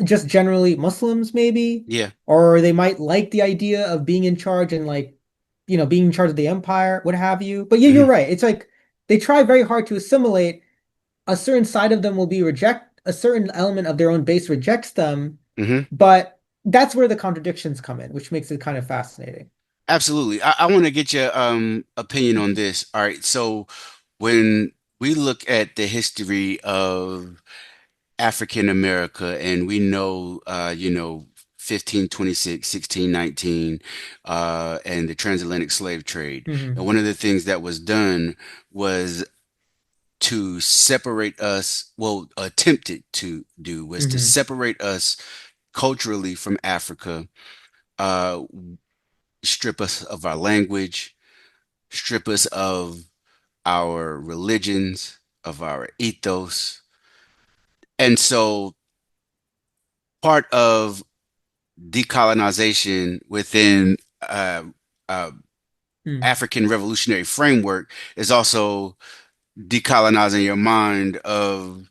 [SPEAKER 3] just generally Muslims, maybe,
[SPEAKER 2] Yeah.
[SPEAKER 3] or they might like the idea of being in charge and like, being in charge of the empire, what have you. But yeah, you're
[SPEAKER 2] Hmm.
[SPEAKER 3] right. It's like they try very hard to assimilate. A certain side of them will be reject, a certain element of their own base rejects them,
[SPEAKER 2] Hmm.
[SPEAKER 3] but that's where the contradictions come in, which makes it kind of fascinating.
[SPEAKER 2] Absolutely. I want to get your opinion on this. All right. So when we look at the history of African America and we know 1526, 1619, and the transatlantic slave trade. And
[SPEAKER 3] Hmm.
[SPEAKER 2] one of the things that was done was to separate us, well, attempted to do was to
[SPEAKER 3] Hmm.
[SPEAKER 2] separate us culturally from Africa, uh, strip us of our language, strip us of our religions, of our ethos. And so part of decolonization within uh,
[SPEAKER 3] Hmm.
[SPEAKER 2] African revolutionary framework is also decolonizing your mind of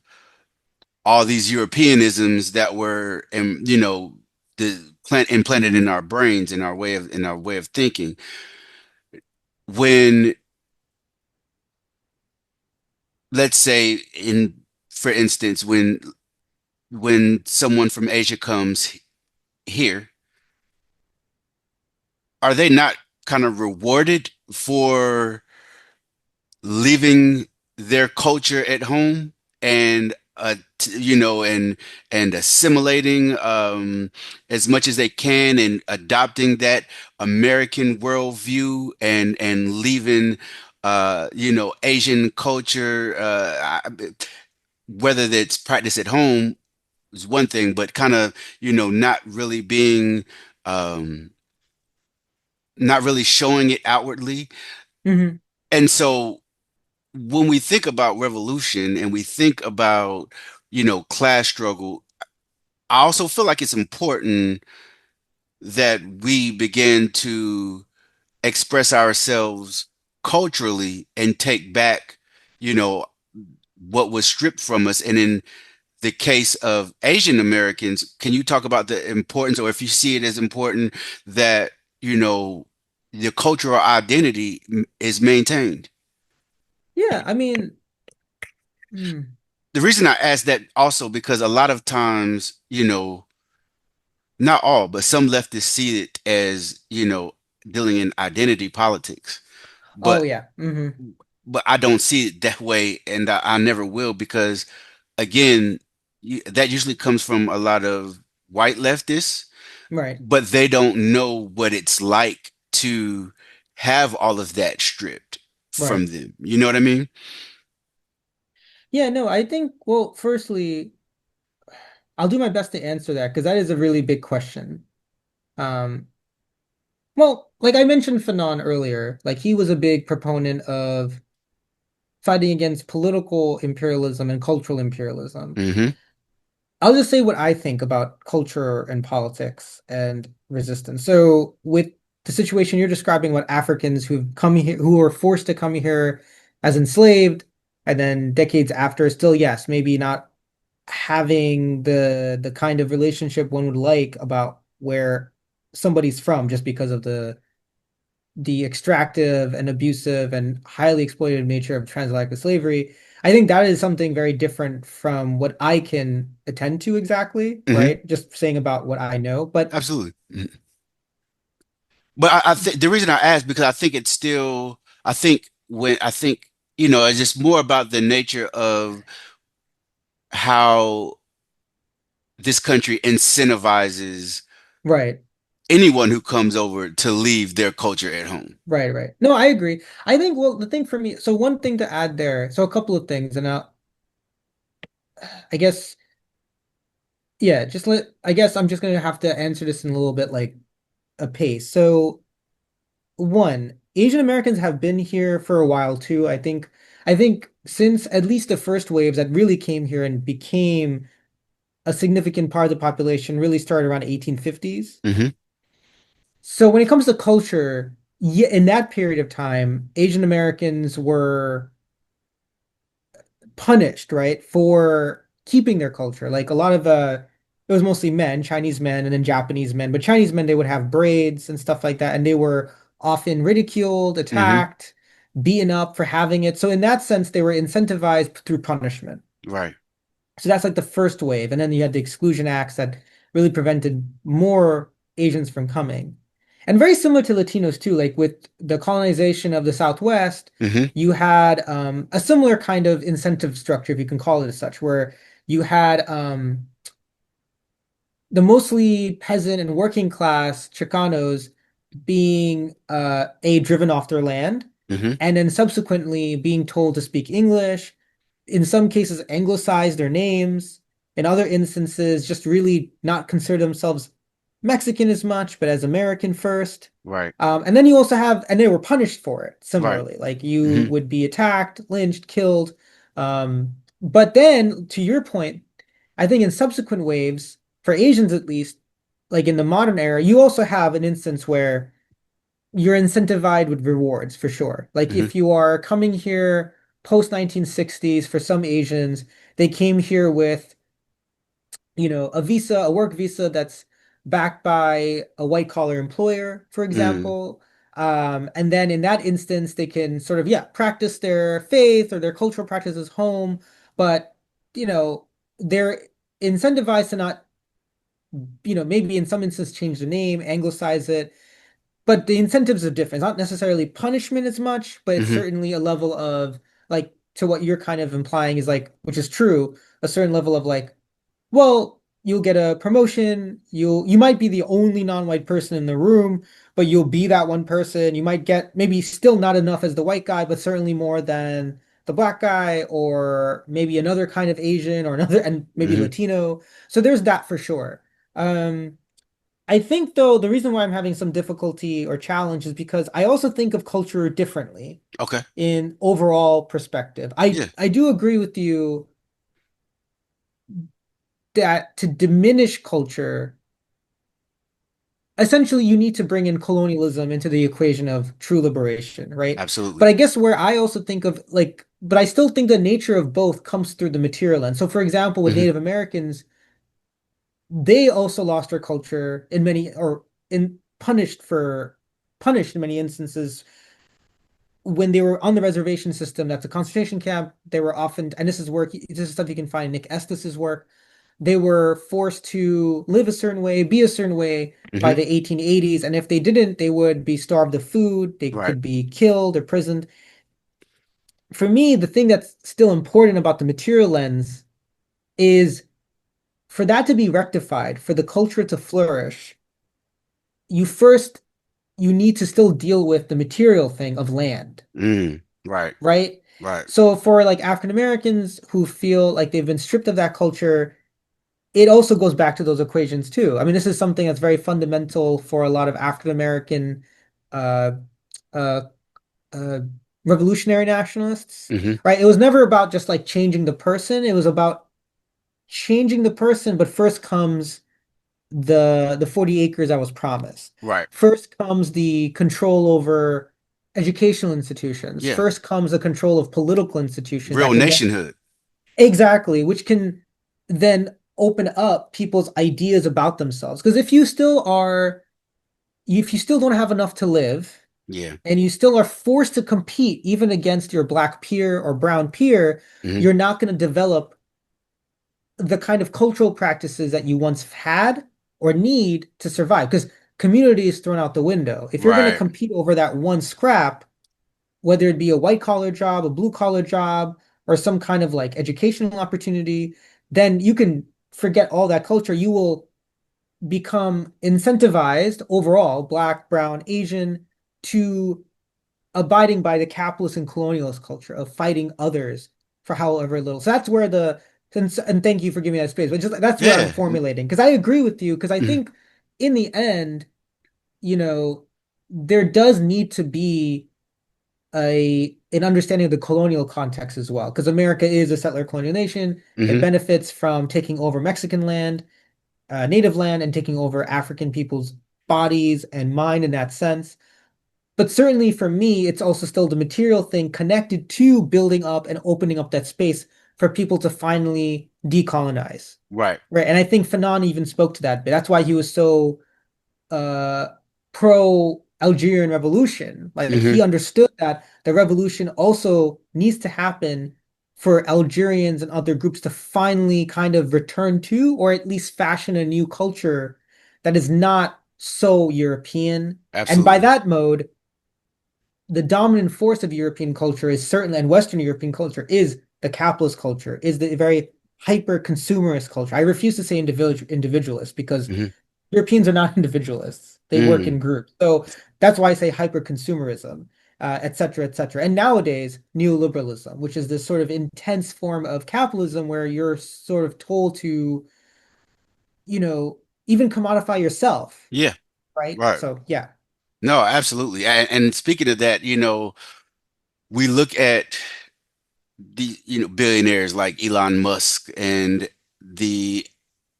[SPEAKER 2] all these Europeanisms that were, the plant implanted in our brains, in our way of thinking. When, let's say, for instance, when someone from Asia comes here, are they not kind of rewarded for leaving their culture at home and and assimilating as much as they can and adopting that American worldview and leaving Asian culture, whether that's practiced at home is one thing, but kind of not really being um, not really showing it outwardly.
[SPEAKER 3] Hmm.
[SPEAKER 2] And so when we think about revolution and we think about, class struggle, I also feel like it's important that we begin to express ourselves culturally and take back, you know, what was stripped from us. And in the case of Asian Americans, can you talk about the importance, or if you see it as important, that, you know, the cultural identity is maintained?
[SPEAKER 3] Yeah, I mean, mm,
[SPEAKER 2] The reason I ask that also because a lot of times, not all, but some leftists see it as, dealing in identity politics.
[SPEAKER 3] oh
[SPEAKER 2] But
[SPEAKER 3] yeah,
[SPEAKER 2] I don't see it that way, and I never will because, again, that usually comes from a lot of white leftists,
[SPEAKER 3] right.
[SPEAKER 2] but they don't know what it's like to have all of that stripped from
[SPEAKER 3] Right.
[SPEAKER 2] them. You know what I mean?
[SPEAKER 3] Yeah, no, I think, well, firstly, I'll do my best to answer that because that is a really big question. Um, well, like I mentioned Fanon earlier, like he was a big proponent of fighting against political imperialism and cultural imperialism.
[SPEAKER 2] Hmm.
[SPEAKER 3] I'll just say what I think about culture and politics and resistance. So with the situation you're describing about Africans who've come here, who were forced to come here as enslaved, and then decades after, still, yes, maybe not having the kind of relationship one would like about where somebody's from just because of the extractive and abusive and highly exploitative nature of transatlantic slavery. I think that is something very different from what I can attend to exactly,
[SPEAKER 2] Hmm.
[SPEAKER 3] right? Just saying about what I know. But
[SPEAKER 2] Absolutely. Mhm. But I think the reason I asked because I think it's still, I think, it's just more about the nature of how this country incentivizes
[SPEAKER 3] right,
[SPEAKER 2] anyone who comes over to leave their culture at home.
[SPEAKER 3] right. No, I agree. I think, well, the thing for me, so one thing to add there, so a couple of things, and I guess, yeah, I guess I'm just gonna have to answer this in a little bit like a pace. So one, Asian Americans have been here for a while too. I think since at least the first waves that really came here and became a significant part of the population really started around 1850s.
[SPEAKER 2] Hmm.
[SPEAKER 3] So when it comes to culture, yeah, in that period of time, Asian Americans were punished, right, for keeping their culture. Like a lot of it was mostly men, Chinese men, and then Japanese men. But Chinese men, they would have braids and stuff like that, and they were often ridiculed,
[SPEAKER 2] Hmm.
[SPEAKER 3] attacked, beaten up for having it. So in that sense, they were incentivized through punishment.
[SPEAKER 2] Right.
[SPEAKER 3] So that's like the first wave. And then you had the exclusion acts that really prevented more Asians from coming. And very similar to Latinos too, like with the colonization of the Southwest,
[SPEAKER 2] Hmm.
[SPEAKER 3] you had a similar kind of incentive structure, if you can call it as such, where you had the mostly peasant and working class Chicanos being driven off their land,
[SPEAKER 2] Hmm.
[SPEAKER 3] and then subsequently being told to speak English, in some cases anglicize their names, in other instances just really not consider themselves Mexican as much, but as American first.
[SPEAKER 2] Right.
[SPEAKER 3] And then you also have, and they were punished for it
[SPEAKER 2] Right.
[SPEAKER 3] similarly. Like you
[SPEAKER 2] Hmm.
[SPEAKER 3] would be attacked, lynched, killed. But then, to your point, I think in subsequent waves, for Asians at least, like in the modern era, you also have an instance where you're incentivized with rewards for sure. Like
[SPEAKER 2] Hmm.
[SPEAKER 3] if you are coming here post 1960s, for some Asians, they came here with, a visa, a work visa that's backed by a white collar employer, for
[SPEAKER 2] Mm.
[SPEAKER 3] example. And then in that instance, they can sort of, yeah, practice their faith or their cultural practices home, but, they're incentivized to not, maybe in some instances change the name, anglicize it, but the incentives are different. It's not necessarily punishment as much, but it's
[SPEAKER 2] Hmm.
[SPEAKER 3] certainly a level of like to what you're kind of implying is like, which is true, a certain level of like, well, you'll get a promotion. You might be the only non-white person in the room, but you'll be that one person. You might get maybe still not enough as the white guy, but certainly more than the black guy, or maybe another kind of Asian or another, and maybe
[SPEAKER 2] Hmm.
[SPEAKER 3] Latino. So there's that for sure. I think though the reason why I'm having some difficulty or challenge is because I also think of culture differently
[SPEAKER 2] Okay.
[SPEAKER 3] in overall perspective. I
[SPEAKER 2] Yeah.
[SPEAKER 3] I do agree with you that to diminish culture, essentially you need to bring in colonialism into the equation of true liberation, right? But
[SPEAKER 2] Absolutely.
[SPEAKER 3] I guess where I also think of like, but I still think the nature of both comes through the material end. So for example, with
[SPEAKER 2] Hmm.
[SPEAKER 3] Native Americans, they also lost their culture in many or in punished in many instances when they were on the reservation system. That's a concentration camp. They were often, and this is stuff you can find in Nick Estes's work. They were forced to live a certain way, be a certain way by
[SPEAKER 2] Hmm.
[SPEAKER 3] the 1880s. And if they didn't, they would be starved of food. They
[SPEAKER 2] Right.
[SPEAKER 3] could be killed or imprisoned. For me, the thing that's still important about the material lens is for that to be rectified, for the culture to flourish, you first you need to still deal with the material thing of land,
[SPEAKER 2] Mm. Right.
[SPEAKER 3] right?
[SPEAKER 2] Right.
[SPEAKER 3] So for like African Americans who feel like they've been stripped of that culture, it also goes back to those equations too. I mean, this is something that's very fundamental for a lot of African American uh, uh, uh, revolutionary nationalists,
[SPEAKER 2] Hmm.
[SPEAKER 3] right? It was never about just like changing the person. It was about changing the person, but first comes the 40 acres I was promised.
[SPEAKER 2] Right.
[SPEAKER 3] First comes the control over educational institutions.
[SPEAKER 2] Yeah.
[SPEAKER 3] First comes the control of political institutions
[SPEAKER 2] Real
[SPEAKER 3] that can then
[SPEAKER 2] nationhood.
[SPEAKER 3] exactly, which can then open up people's ideas about themselves. Because if you still don't have enough to live,
[SPEAKER 2] Yeah.
[SPEAKER 3] and you still are forced to compete even against your black peer or brown peer,
[SPEAKER 2] Hmm.
[SPEAKER 3] you're not going to develop the kind of cultural practices that you once had or need to survive. Because community is thrown out the window. If you're going to
[SPEAKER 2] Right.
[SPEAKER 3] compete over that one scrap, whether it be a white collar job, a blue collar job, or some kind of like educational opportunity, then you can forget all that culture. You will become incentivized overall, black, brown, Asian, to abiding by the capitalist and colonialist culture of fighting others for however little. So that's where and thank you for giving me that space, but just that's where I'm
[SPEAKER 2] Yeah.
[SPEAKER 3] formulating because I agree with you because I
[SPEAKER 2] Mhm.
[SPEAKER 3] think in the end, you know, there does need to be an understanding of the colonial context as well because America is a settler colonial nation. It
[SPEAKER 2] Mhm.
[SPEAKER 3] benefits from taking over Mexican land, native land, and taking over African people's bodies and mind in that sense. But certainly for me, it's also still the material thing connected to building up and opening up that space for people to finally decolonize.
[SPEAKER 2] Right.
[SPEAKER 3] Right. And I think Fanon even spoke to that bit. That's why he was so uh pro Algerian revolution. Like he
[SPEAKER 2] Mhm.
[SPEAKER 3] understood that the revolution also needs to happen for Algerians and other groups to finally kind of return to or at least fashion a new culture that is not so European. And by
[SPEAKER 2] Absolutely.
[SPEAKER 3] that mode, the dominant force of European culture is certainly, and Western European culture is the capitalist culture, is the very hyper consumerist culture. I refuse to say individualist because
[SPEAKER 2] Mhm.
[SPEAKER 3] Europeans are not individualists. They work
[SPEAKER 2] Mm.
[SPEAKER 3] in groups. So that's why I say hyper consumerism, et cetera, et cetera. And nowadays, neoliberalism, which is this sort of intense form of capitalism where you're sort of told to, even commodify yourself,
[SPEAKER 2] Yeah.
[SPEAKER 3] right?
[SPEAKER 2] Right.
[SPEAKER 3] So yeah.
[SPEAKER 2] No, absolutely. And speaking of that, we look at the billionaires like Elon Musk and the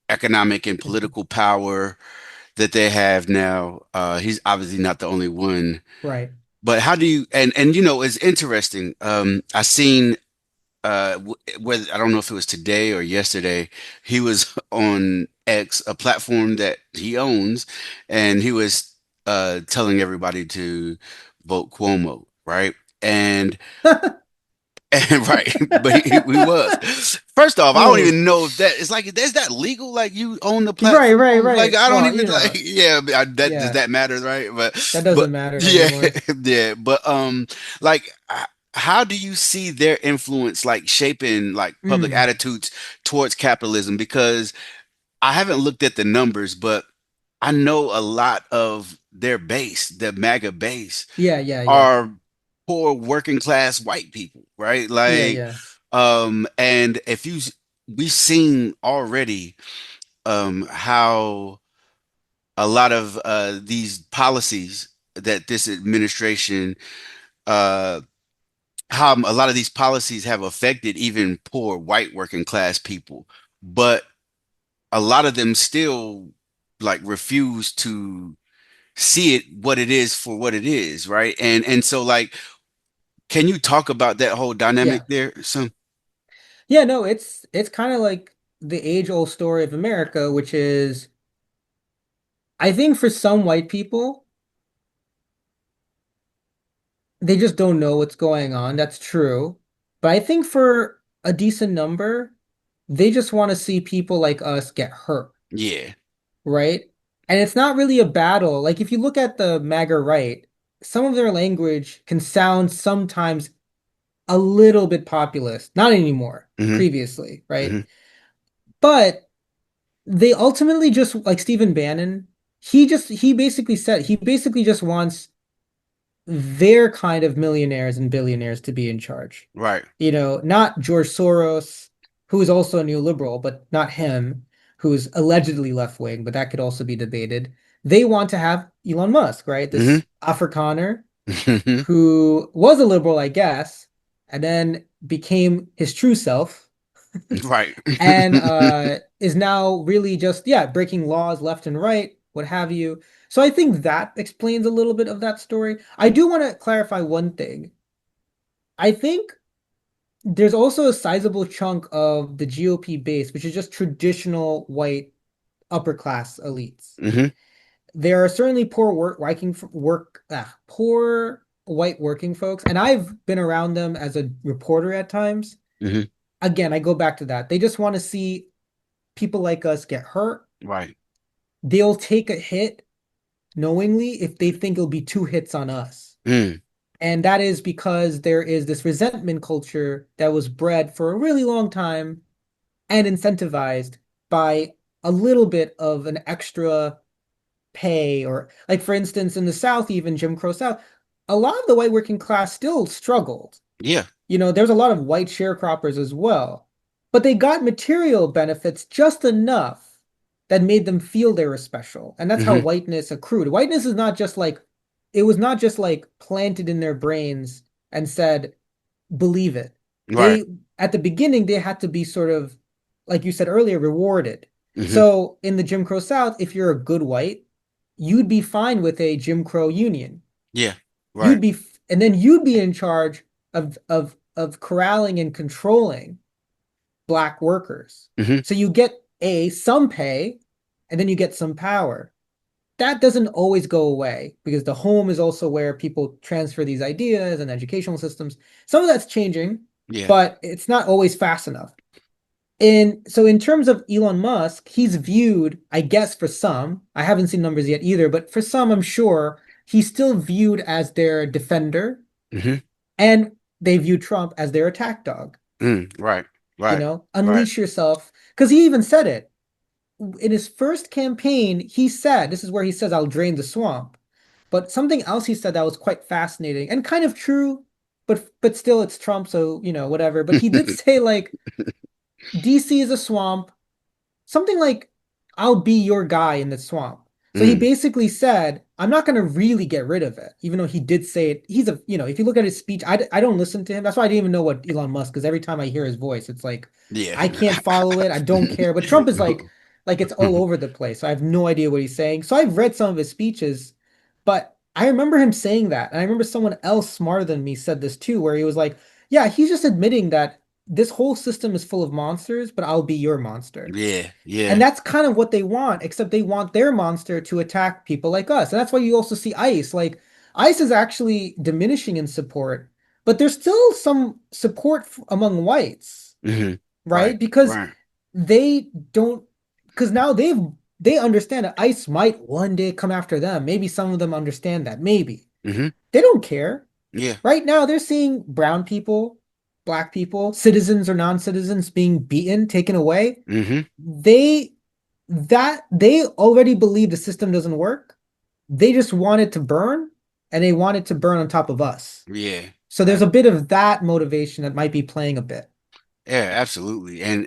[SPEAKER 2] economic and
[SPEAKER 3] Mhm.
[SPEAKER 2] political power that they have now. He's obviously not the only one.
[SPEAKER 3] Right.
[SPEAKER 2] But how do you and it's interesting. I seen whether I don't know if it was today or yesterday, he was on X, a platform that he owns, and he was telling everybody to vote Cuomo, right? And and right, but he was. First off, I don't
[SPEAKER 3] Oh,
[SPEAKER 2] even know if that it's like is that legal? Like you own the
[SPEAKER 3] right, right,
[SPEAKER 2] platform? Like
[SPEAKER 3] right.
[SPEAKER 2] I don't
[SPEAKER 3] Well,
[SPEAKER 2] even like. Yeah, that does
[SPEAKER 3] yeah,
[SPEAKER 2] that matter, right?
[SPEAKER 3] that
[SPEAKER 2] But
[SPEAKER 3] doesn't matter
[SPEAKER 2] yeah,
[SPEAKER 3] anymore.
[SPEAKER 2] yeah. But like how do you see their influence like shaping like public
[SPEAKER 3] Mm.
[SPEAKER 2] attitudes towards capitalism? Because I haven't looked at the numbers, but I know a lot of their base, the MAGA base,
[SPEAKER 3] Yeah, yeah, yeah.
[SPEAKER 2] are poor working class white people, right?
[SPEAKER 3] Yeah,
[SPEAKER 2] Like,
[SPEAKER 3] yeah.
[SPEAKER 2] and we've seen already, how a lot of these policies that this administration, uh, how a lot of these policies have affected even poor white working class people, but a lot of them still like refuse to see it what it is for what it is, right? And so like can you talk about that whole dynamic
[SPEAKER 3] Yeah.
[SPEAKER 2] there? Some
[SPEAKER 3] Yeah, no, it's kind of like the age-old story of America, which is I think for some white people, they just don't know what's going on. That's true. But I think for a decent number, they just want to see people like us get hurt,
[SPEAKER 2] yeah.
[SPEAKER 3] right? And it's not really a battle. Like if you look at the MAGA right, some of their language can sound sometimes a little bit populist. Not anymore,
[SPEAKER 2] Hmm.
[SPEAKER 3] previously, right?
[SPEAKER 2] Hmm.
[SPEAKER 3] But they ultimately just like Stephen Bannon, he basically just wants their kind of millionaires and billionaires to be in charge.
[SPEAKER 2] Right.
[SPEAKER 3] Not George Soros, who is also a neoliberal, but not him, who's allegedly left wing, but that could also be debated. They want to have Elon Musk, right?
[SPEAKER 2] Hmm.
[SPEAKER 3] This Afrikaner
[SPEAKER 2] Hmm.
[SPEAKER 3] who was a liberal, I guess, and then became his true self.
[SPEAKER 2] Right.
[SPEAKER 3] and is now really just, yeah, breaking laws left and right, what have you. So I think that explains a little bit of that story. I do want to clarify one thing. I think there's also a sizable chunk of the GOP base, which is just traditional white upper class elites.
[SPEAKER 2] Hmm.
[SPEAKER 3] There are certainly poor white working folks, and I've been around them as a reporter at times.
[SPEAKER 2] Hmm.
[SPEAKER 3] Again, I go back to that. They just want to see people like us get hurt.
[SPEAKER 2] Right.
[SPEAKER 3] They'll take a hit knowingly if they think it'll be two hits on us.
[SPEAKER 2] Mm.
[SPEAKER 3] And that is because there is this resentment culture that was bred for a really long time and incentivized by a little bit of an extra pay, or like for instance in the South, even Jim Crow South, a lot of the white working class still struggled.
[SPEAKER 2] Yeah.
[SPEAKER 3] There's a lot of white sharecroppers as well, but they got material benefits just enough that made them feel they were special. And that's how
[SPEAKER 2] Hmm.
[SPEAKER 3] whiteness accrued. Whiteness is not just like, it was not just like planted in their brains and said, believe it.
[SPEAKER 2] Right.
[SPEAKER 3] They, at the beginning, they had to be sort of, like you said earlier, rewarded.
[SPEAKER 2] Hmm.
[SPEAKER 3] So in the Jim Crow South, if you're a good white, you'd be fine with a Jim Crow union.
[SPEAKER 2] Yeah.
[SPEAKER 3] You'd
[SPEAKER 2] Right.
[SPEAKER 3] be, and then you'd be in charge of corralling and controlling black workers.
[SPEAKER 2] Hmm.
[SPEAKER 3] So you get some pay, and then you get some power. That doesn't always go away because the home is also where people transfer these ideas and educational systems. Some of that's changing,
[SPEAKER 2] Yeah.
[SPEAKER 3] but it's not always fast enough. And so in terms of Elon Musk, he's viewed, I guess for some, I haven't seen numbers yet either, but for some, I'm sure he's still viewed as their defender,
[SPEAKER 2] Hmm.
[SPEAKER 3] and they view Trump as their attack dog.
[SPEAKER 2] Mm. Right. Right. Right.
[SPEAKER 3] Unleash yourself. Because he even said it in his first campaign. He said, this is where he says, I'll drain the swamp. But something else he said that was quite fascinating and kind of true, but still it's Trump, so whatever. But he did say like DC is a swamp, something like, I'll be your guy in the swamp. So he
[SPEAKER 2] Mm.
[SPEAKER 3] basically said, I'm not going to really get rid of it, even though he did say it. If you look at his speech, I don't listen to him. That's why I didn't even know what Elon Musk, because every time I hear his voice, it's like,
[SPEAKER 2] Yeah.
[SPEAKER 3] I can't follow it. I don't care. But Trump is like it's all over the place. So I have no idea what he's saying. So I've read some of his speeches, but I remember him saying that. And I remember someone else smarter than me said this too, where he was like, yeah, he's just admitting that this whole system is full of monsters, but I'll be your monster.
[SPEAKER 2] Yeah.
[SPEAKER 3] And
[SPEAKER 2] Yeah.
[SPEAKER 3] that's kind of what they want, except they want their monster to attack people like us. And that's why you also see ICE. Like, ICE is actually diminishing in support, but there's still some support among whites,
[SPEAKER 2] Hmm. Right.
[SPEAKER 3] right? Because
[SPEAKER 2] Right.
[SPEAKER 3] they don't, because now they understand that ICE might one day come after them. Maybe some of them understand that. Maybe.
[SPEAKER 2] Hmm.
[SPEAKER 3] They don't care.
[SPEAKER 2] Yeah.
[SPEAKER 3] Right now, they're seeing brown people, black people, citizens or non-citizens being beaten, taken away.
[SPEAKER 2] Hmm.
[SPEAKER 3] They already believe the system doesn't work. They just want it to burn, and they want it to burn on top of us.
[SPEAKER 2] Yeah.
[SPEAKER 3] So there's a bit of that motivation that might be playing a bit.
[SPEAKER 2] Yeah, absolutely. And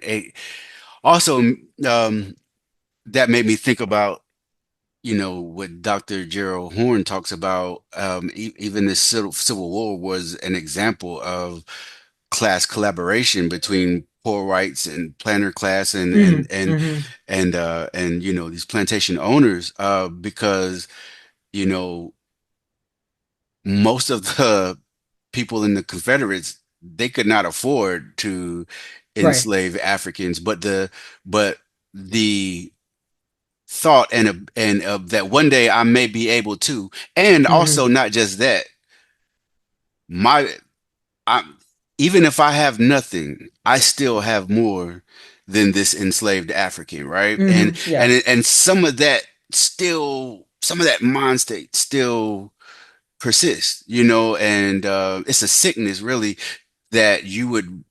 [SPEAKER 2] also, that made me think about, what Dr. Gerald Horn talks about. Even the Civil War was an example of class collaboration between poor whites and planter class
[SPEAKER 3] Mm, hmm.
[SPEAKER 2] and these plantation owners, because you know most of the people in the Confederates, they could not afford to
[SPEAKER 3] Right.
[SPEAKER 2] enslave Africans, but the thought and that one day I may be able to, and also
[SPEAKER 3] Hmm.
[SPEAKER 2] not just that, my I even if I have nothing, I still have more than this enslaved African, right? And
[SPEAKER 3] Hmm.
[SPEAKER 2] and
[SPEAKER 3] Yeah.
[SPEAKER 2] and some of that mind state still persists, and it's a sickness really that you would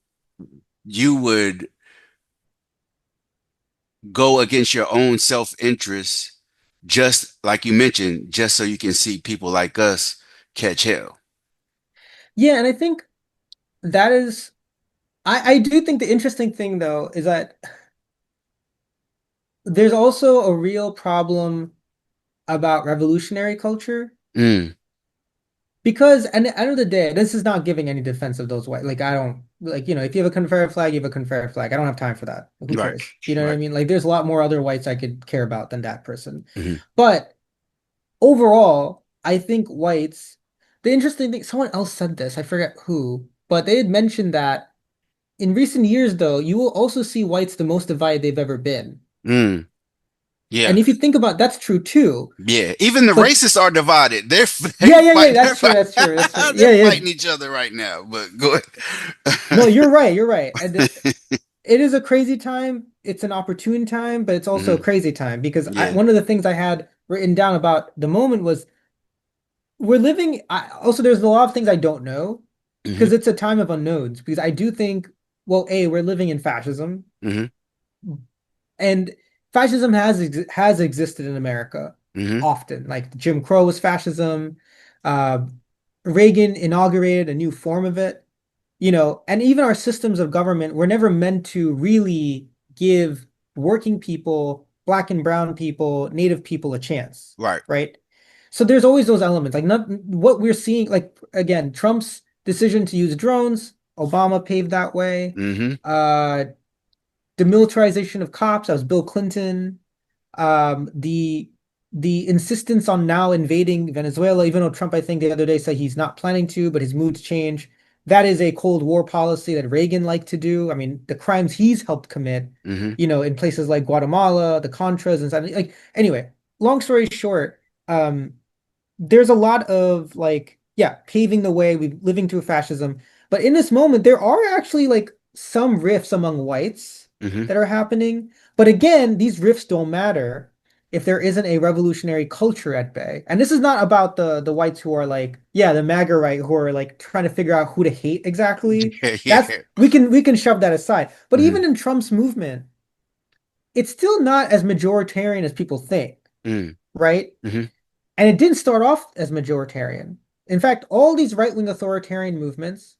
[SPEAKER 2] go against your own self-interest, just like you mentioned, just so you can see people like us catch hell.
[SPEAKER 3] Yeah, and I think that is, I do think the interesting thing though is that there's also a real problem about revolutionary culture.
[SPEAKER 2] Mm.
[SPEAKER 3] Because at the end of the day, this is not giving any defense of those white. Like I don't like, if you have a Confederate flag, you have a Confederate flag. I don't have time for that. Who
[SPEAKER 2] Right.
[SPEAKER 3] cares? You know what I
[SPEAKER 2] Right.
[SPEAKER 3] mean? Like there's a lot more other whites I could care about than that person.
[SPEAKER 2] Hmm.
[SPEAKER 3] But overall, I think whites, the interesting thing, someone else said this, I forget who, but they had mentioned that in recent years, though, you will also see whites the most divided they've ever been.
[SPEAKER 2] Mm. Yeah.
[SPEAKER 3] And if you think about that's true too.
[SPEAKER 2] Yeah. Even the
[SPEAKER 3] But
[SPEAKER 2] racists are divided. They're they
[SPEAKER 3] yeah, yeah, yeah,
[SPEAKER 2] fight.
[SPEAKER 3] that's true, that's true, that's true.
[SPEAKER 2] They're
[SPEAKER 3] Yeah, yeah.
[SPEAKER 2] fighting each other right now. But go
[SPEAKER 3] No,
[SPEAKER 2] ahead.
[SPEAKER 3] you're right, you're right. And it is a crazy time. It's an opportune time, but it's also a
[SPEAKER 2] Hmm.
[SPEAKER 3] crazy time because
[SPEAKER 2] Yeah.
[SPEAKER 3] one of the things I had written down about the moment was we're living. Also, there's a lot of things I don't know
[SPEAKER 2] Hmm.
[SPEAKER 3] because it's a time of unknowns. Because I do think, well, A, we're living in fascism,
[SPEAKER 2] Hmm.
[SPEAKER 3] and fascism has existed in America
[SPEAKER 2] Hmm.
[SPEAKER 3] often. Like Jim Crow was fascism. Uh, Reagan inaugurated a new form of it. And even our systems of government were never meant to really give working people, black and brown people, native people a chance,
[SPEAKER 2] Right.
[SPEAKER 3] right? So there's always those elements. Like not what we're seeing, like again, Trump's decision to use drones, Obama paved that way.
[SPEAKER 2] Hmm.
[SPEAKER 3] Uh, Demilitarization of cops, that was Bill Clinton. The insistence on now invading Venezuela, even though Trump, I think the other day said he's not planning to, but his moods change. That is a Cold War policy that Reagan liked to do. I mean, the crimes he's helped commit,
[SPEAKER 2] Hmm.
[SPEAKER 3] in places like Guatemala, the Contras and stuff. Like anyway, long story short, there's a lot of like, yeah, paving the way, we living through fascism. But in this moment, there are actually like some rifts among whites
[SPEAKER 2] Hmm.
[SPEAKER 3] that are happening. But again, these rifts don't matter if there isn't a revolutionary culture at bay. And this is not about the whites who are like, yeah, the MAGA right, who are like trying to figure out who to hate exactly.
[SPEAKER 2] Yeah.
[SPEAKER 3] That's
[SPEAKER 2] Yeah.
[SPEAKER 3] we can shove that aside. But
[SPEAKER 2] Hmm.
[SPEAKER 3] even in Trump's movement, it's still not as majoritarian as people think,
[SPEAKER 2] Hmm.
[SPEAKER 3] right?
[SPEAKER 2] Hmm.
[SPEAKER 3] And it didn't start off as majoritarian. In fact, all these right-wing authoritarian movements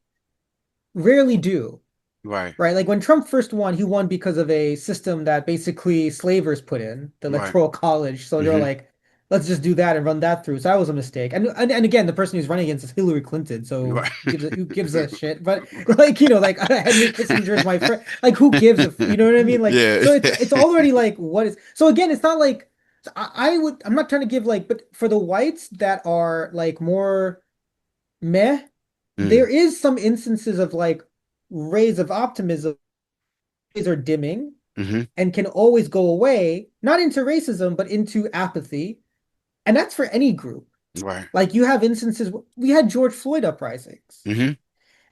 [SPEAKER 3] rarely do,
[SPEAKER 2] Right.
[SPEAKER 3] right? Like when Trump first won, he won because of a system that basically slavers put in, the
[SPEAKER 2] Right.
[SPEAKER 3] electoral college. So they're
[SPEAKER 2] Hmm.
[SPEAKER 3] like, let's just do that and run that through. So that was a mistake. And again, the person who's running against is Hillary Clinton. So
[SPEAKER 2] Right.
[SPEAKER 3] who gives a shit? But like, like Henry Kissinger is my friend. Like who gives you know what I mean? Like,
[SPEAKER 2] Yeah.
[SPEAKER 3] so it's already like what is so again, it's not like I'm not trying to give like, but for the whites that are like more meh, there
[SPEAKER 2] Mm.
[SPEAKER 3] is some instances of like rays of optimism are dimming
[SPEAKER 2] Hmm.
[SPEAKER 3] and can always go away, not into racism, but into apathy. And that's for any group.
[SPEAKER 2] Right.
[SPEAKER 3] Like you have instances, we had George Floyd uprisings,
[SPEAKER 2] Hmm.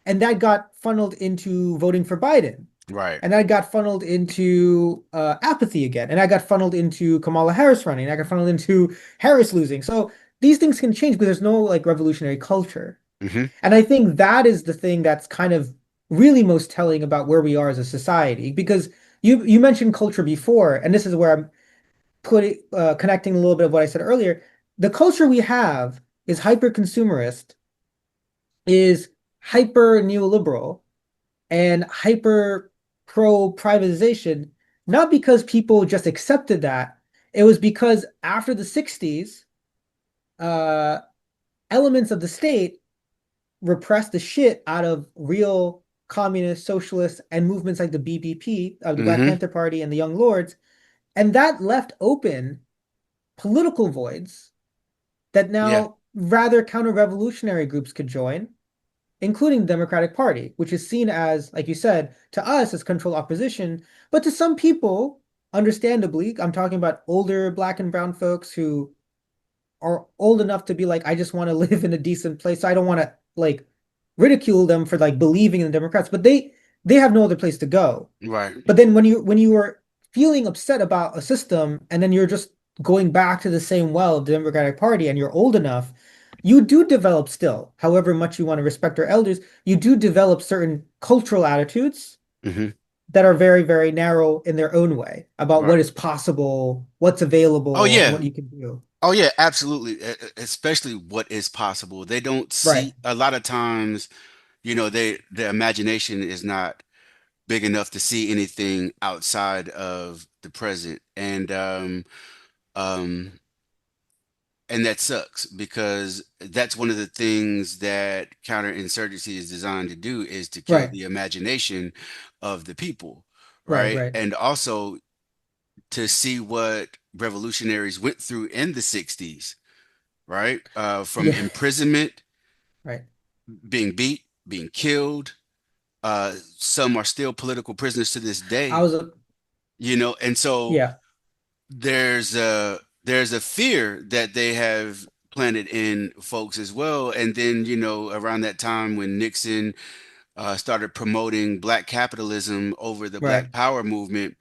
[SPEAKER 3] and that got funneled into voting for Biden.
[SPEAKER 2] Right.
[SPEAKER 3] And that got funneled into apathy again. And I got funneled into Kamala Harris running. And I got funneled into Harris losing. So these things can change because there's no like revolutionary culture.
[SPEAKER 2] Hmm.
[SPEAKER 3] And I think that is the thing that's kind of really most telling about where we are as a society. Because you mentioned culture before, and this is where I'm putting connecting a little bit of what I said earlier. The culture we have is hyper consumerist, is hyper neoliberal, and hyper pro privatization, not because people just accepted that. It was because after the 60s, uh, elements of the state repressed the shit out of real communist, socialists, and movements like the BPP, the Black
[SPEAKER 2] Hmm.
[SPEAKER 3] Panther Party, and the Young Lords. And that left open political voids that
[SPEAKER 2] Yeah.
[SPEAKER 3] now rather counter-revolutionary groups could join, including the Democratic Party, which is seen as, like you said, to us as controlled opposition, but to some people, understandably, I'm talking about older black and brown folks who are old enough to be like, I just want to live in a decent place. So I don't want to like ridicule them for like believing in the Democrats, but they have no other place to go.
[SPEAKER 2] Right.
[SPEAKER 3] But then when you are feeling upset about a system and then you're just going back to the same well of the Democratic Party and you're old enough, you do develop still, however much you want to respect our elders, you do develop certain cultural attitudes
[SPEAKER 2] Hmm.
[SPEAKER 3] that are very, very narrow in their own way about what
[SPEAKER 2] Right.
[SPEAKER 3] is possible, what's
[SPEAKER 2] Oh
[SPEAKER 3] available, and
[SPEAKER 2] yeah.
[SPEAKER 3] what you can do.
[SPEAKER 2] Oh yeah, absolutely. Especially what is possible. They don't
[SPEAKER 3] Right.
[SPEAKER 2] see a lot of times, their imagination is not big enough to see anything outside of the present. Um And that sucks because that's one of the things that counterinsurgency is designed to do is to kill
[SPEAKER 3] Right.
[SPEAKER 2] the imagination of the people,
[SPEAKER 3] Right.
[SPEAKER 2] right?
[SPEAKER 3] Right.
[SPEAKER 2] And also to see what revolutionaries went through in the 60s, right? From
[SPEAKER 3] Yeah.
[SPEAKER 2] imprisonment,
[SPEAKER 3] Right.
[SPEAKER 2] being beat, being killed. Some are still political prisoners to this
[SPEAKER 3] I
[SPEAKER 2] day,
[SPEAKER 3] was a
[SPEAKER 2] and so
[SPEAKER 3] yeah.
[SPEAKER 2] there's a fear that they have planted in folks as well. And then, around that time when Nixon started promoting black capitalism over the
[SPEAKER 3] Right.
[SPEAKER 2] black power movement,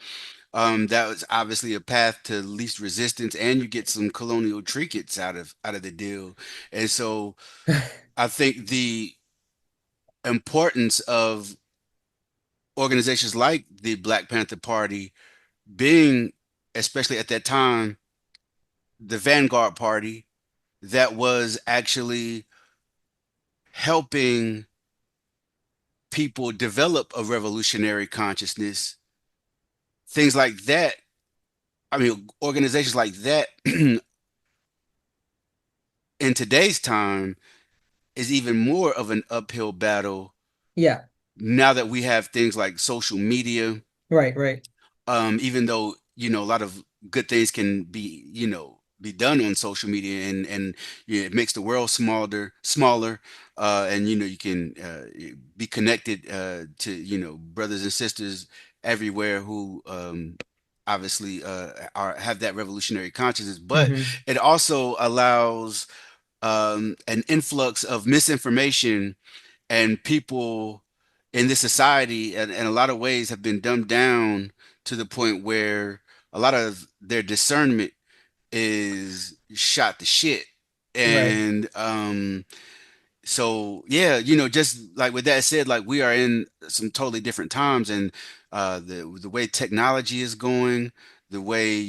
[SPEAKER 2] that was obviously a path to least resistance, and you get some colonial trinkets out of the deal. And so I think the importance of organizations like the Black Panther Party being, especially at that time, the vanguard party that was actually helping people develop a revolutionary consciousness, things like that. I mean, organizations like that in today's time is even more of an uphill battle
[SPEAKER 3] Yeah.
[SPEAKER 2] now that we have things like social media.
[SPEAKER 3] Right. Right.
[SPEAKER 2] Even though a lot of good things can be done on social media, and it makes the world smaller, and you can be connected to brothers and sisters everywhere who obviously have that revolutionary consciousness, but
[SPEAKER 3] Hmm.
[SPEAKER 2] it also allows an influx of misinformation, and people in this society in a lot of ways have been dumbed down to the point where a lot of their discernment is shot to shit.
[SPEAKER 3] Right.
[SPEAKER 2] And so yeah, just like with that said, like we are in some totally different times, and the way technology is going, the way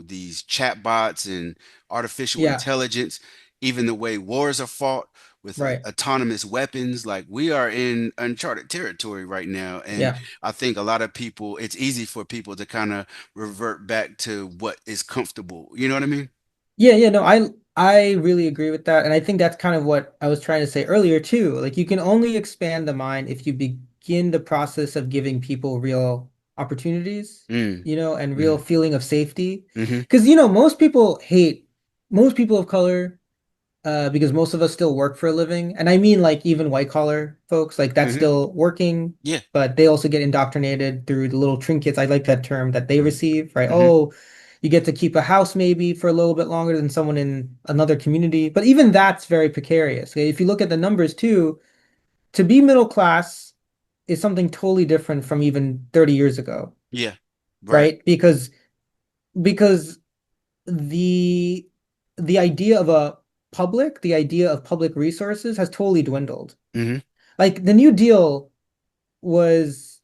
[SPEAKER 2] these chatbots and artificial
[SPEAKER 3] Yeah.
[SPEAKER 2] intelligence, even the way wars are fought with
[SPEAKER 3] Right.
[SPEAKER 2] autonomous weapons, like we are in uncharted territory right now. And
[SPEAKER 3] Yeah.
[SPEAKER 2] I think a lot of people, it's easy for people to kind of revert back to what is comfortable. You know what I mean?
[SPEAKER 3] Yeah, yeah, no, I really agree with that. And I think that's kind of what I was trying to say earlier too. Like you can only expand the mind if you begin the process of giving people real opportunities,
[SPEAKER 2] Mm,
[SPEAKER 3] and real
[SPEAKER 2] mm,
[SPEAKER 3] feeling of safety.
[SPEAKER 2] mm-hmm,
[SPEAKER 3] Because, most people hate most people of color because most of us still work for a living. And I mean, like, even white collar folks, like, that's
[SPEAKER 2] mm-hmm.
[SPEAKER 3] still working,
[SPEAKER 2] Yeah.
[SPEAKER 3] but they also get indoctrinated through the little trinkets. I like that term that they receive, right?
[SPEAKER 2] Mm-hmm.
[SPEAKER 3] Oh, you get to keep a house maybe for a little bit longer than someone in another community. But even that's very precarious. Okay? If you look at the numbers too, to be middle class is something totally different from even 30 years ago,
[SPEAKER 2] Yeah. Right.
[SPEAKER 3] right? Because the the idea of the idea of public resources has totally dwindled.
[SPEAKER 2] Mm-hmm.
[SPEAKER 3] Like the New Deal was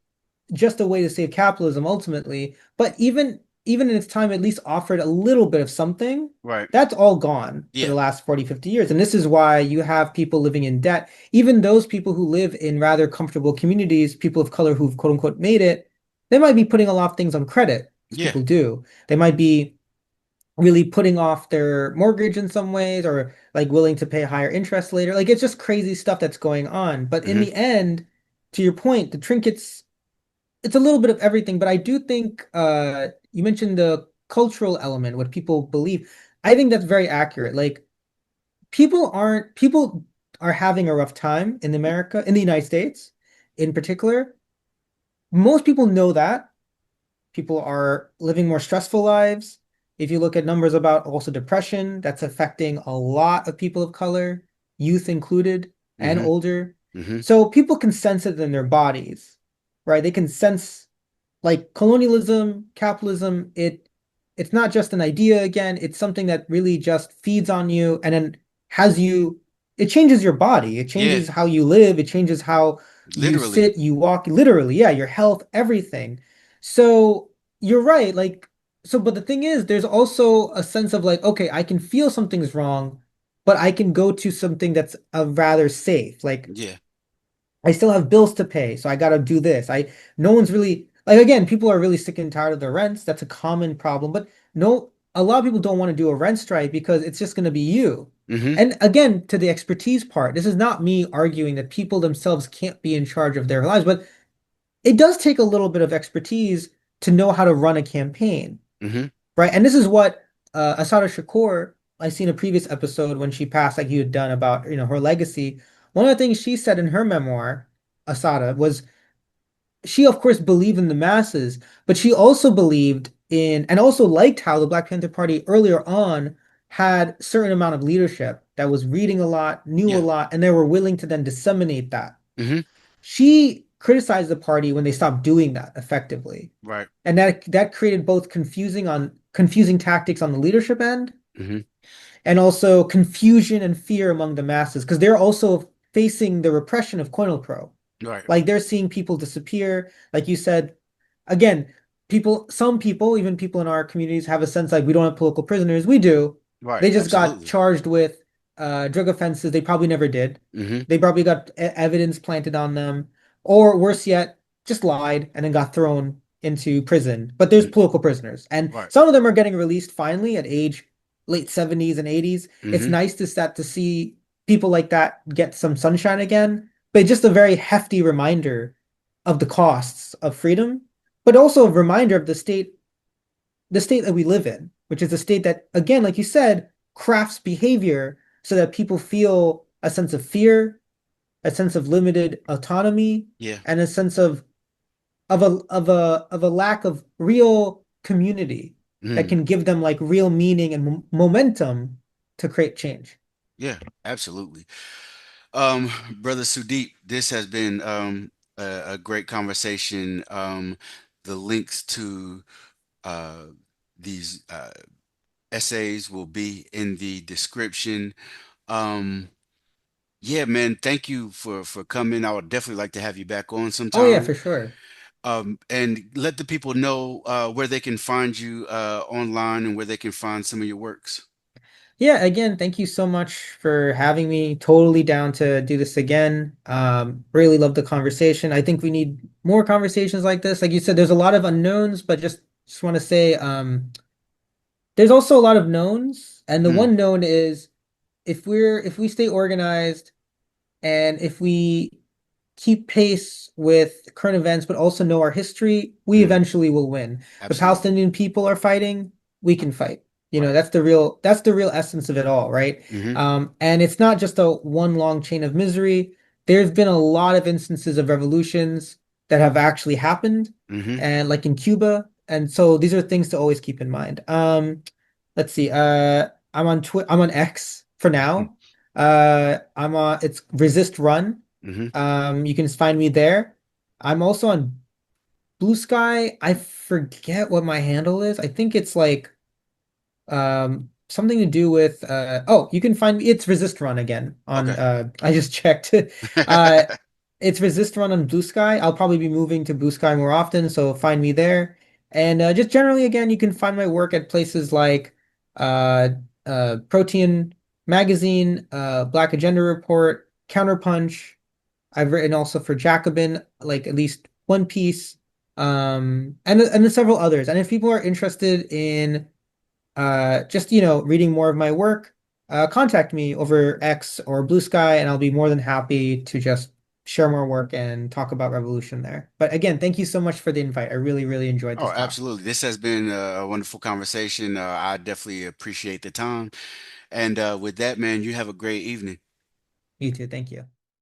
[SPEAKER 3] just a way to save capitalism ultimately, but even in its time at least offered a little bit of something.
[SPEAKER 2] Right.
[SPEAKER 3] That's all gone for the
[SPEAKER 2] Yeah.
[SPEAKER 3] last 40, 50 years. And this is why you have people living in debt. Even those people who live in rather comfortable communities, people of color who've quote unquote made it, they might be putting a lot of things on credit, as
[SPEAKER 2] Yeah.
[SPEAKER 3] people do. They might be really putting off their mortgage in some ways or like willing to pay higher interest later. Like it's just crazy stuff that's going on. But in
[SPEAKER 2] Mm-hmm.
[SPEAKER 3] the end, to your point, the trinkets, it's a little bit of everything, but I do think you mentioned the cultural element, what people believe. I think that's very accurate. Like people are having a rough time in the United States in particular. Most people know that. People are living more stressful lives. If you look at numbers about also depression, that's affecting a lot of people of color, youth included, and
[SPEAKER 2] Mm-hmm.
[SPEAKER 3] older.
[SPEAKER 2] Mm-hmm.
[SPEAKER 3] So people can sense it in their bodies, right? They can sense like colonialism, capitalism, it's not just an idea again, it's something that really just feeds on you and then has you it changes your body, it
[SPEAKER 2] Yeah.
[SPEAKER 3] changes how you live, it changes how you
[SPEAKER 2] Literally.
[SPEAKER 3] sit, you walk, literally, yeah, your health, everything. So you're right, like but the thing is there's also a sense of like, okay, I can feel something's wrong, but I can go to something that's rather safe. Like
[SPEAKER 2] Yeah.
[SPEAKER 3] I still have bills to pay, so I gotta do this. No one's really like again, people are really sick and tired of their rents. That's a common problem, but no, a lot of people don't want to do a rent strike because it's just going to be you.
[SPEAKER 2] Mm-hmm.
[SPEAKER 3] And again, to the expertise part, this is not me arguing that people themselves can't be in charge of their lives, but it does take a little bit of expertise to know how to run a campaign,
[SPEAKER 2] Mm-hmm.
[SPEAKER 3] right? And this is what Asada Shakur, I seen a previous episode when she passed, like you had done about, her legacy. One of the things she said in her memoir, Asada, was she of course believed in the masses, but she also believed in and also liked how the Black Panther Party earlier on had certain amount of leadership that was reading a lot, knew a
[SPEAKER 2] Yeah.
[SPEAKER 3] lot, and they were willing to then disseminate that.
[SPEAKER 2] Mm-hmm.
[SPEAKER 3] She criticized the party when they stopped doing that effectively.
[SPEAKER 2] Right.
[SPEAKER 3] And that created both confusing tactics on the leadership end
[SPEAKER 2] Mm-hmm.
[SPEAKER 3] and also confusion and fear among the masses because they're also facing the repression of COINTELPRO.
[SPEAKER 2] Right.
[SPEAKER 3] Like they're seeing people disappear. Like you said, again, some people, even people in our communities, have a sense like we don't have political prisoners. We do.
[SPEAKER 2] Right.
[SPEAKER 3] They just got
[SPEAKER 2] Absolutely.
[SPEAKER 3] charged with drug offenses they probably never did.
[SPEAKER 2] Mm-hmm.
[SPEAKER 3] They probably got evidence planted on them, or worse yet, just lied and then got thrown into prison. But there's
[SPEAKER 2] Mm-hmm.
[SPEAKER 3] political prisoners, and
[SPEAKER 2] Right.
[SPEAKER 3] some of them are getting released finally at age late 70s and 80s. It's
[SPEAKER 2] Mm-hmm.
[SPEAKER 3] nice to see people like that get some sunshine again, but just a very hefty reminder of the costs of freedom, but also a reminder of the state that we live in, which is a state that, again, like you said, crafts behavior so that people feel a sense of fear, a sense of limited autonomy,
[SPEAKER 2] Yeah.
[SPEAKER 3] and a sense of a lack of real community that
[SPEAKER 2] Mm.
[SPEAKER 3] can give them like real meaning and momentum to create change.
[SPEAKER 2] Yeah. Absolutely. Brother Sudeep, this has been a great conversation. The links to uh, these essays will be in the description. Um, yeah, man, thank you for coming. I would definitely like to have you back on
[SPEAKER 3] Oh yeah,
[SPEAKER 2] sometime.
[SPEAKER 3] for sure.
[SPEAKER 2] And let the people know where they can find you online and where they can find some of your works.
[SPEAKER 3] Yeah, again, thank you so much for having me. Totally down to do this again. Really love the conversation. I think we need more conversations like this. Like you said, there's a lot of unknowns, but just want to say, there's also a lot of knowns, and the
[SPEAKER 2] Mm,
[SPEAKER 3] one known is if we stay organized and if we keep pace with current events, but also know our history, we
[SPEAKER 2] mm,
[SPEAKER 3] eventually will win. The
[SPEAKER 2] absolutely.
[SPEAKER 3] Palestinian people are fighting, we can fight.
[SPEAKER 2] Right.
[SPEAKER 3] That's the real essence of it all, right?
[SPEAKER 2] Mm-hmm.
[SPEAKER 3] And it's not just a one long chain of misery. There's been a lot of instances of revolutions that have actually happened,
[SPEAKER 2] Mm-hmm.
[SPEAKER 3] and like in Cuba. And so these are things to always keep in mind. Let's see. I'm on X for now. I'm on it's Resist Run.
[SPEAKER 2] Mm-hmm.
[SPEAKER 3] You can find me there. I'm also on Blue Sky. I forget what my handle is. I think it's like something to do with oh, you can find me. It's Resist Run again on
[SPEAKER 2] Okay.
[SPEAKER 3] I just checked. Uh it's Resist Run on Blue Sky. I'll probably be moving to Blue Sky more often, so find me there. And just generally again, you can find my work at places like uh Protein Magazine, Black Agenda Report, Counterpunch. I've written also for Jacobin, like at least one piece, and then several others. And if people are interested in just reading more of my work, contact me over X or Blue Sky, and I'll be more than happy to just share more work and talk about revolution there. But again, thank you so much for the invite. I really, really enjoyed
[SPEAKER 2] Oh,
[SPEAKER 3] this talk.
[SPEAKER 2] absolutely. This has been a wonderful conversation. I definitely appreciate the time. And with that, man, you have a great evening.
[SPEAKER 3] You too. Thank you.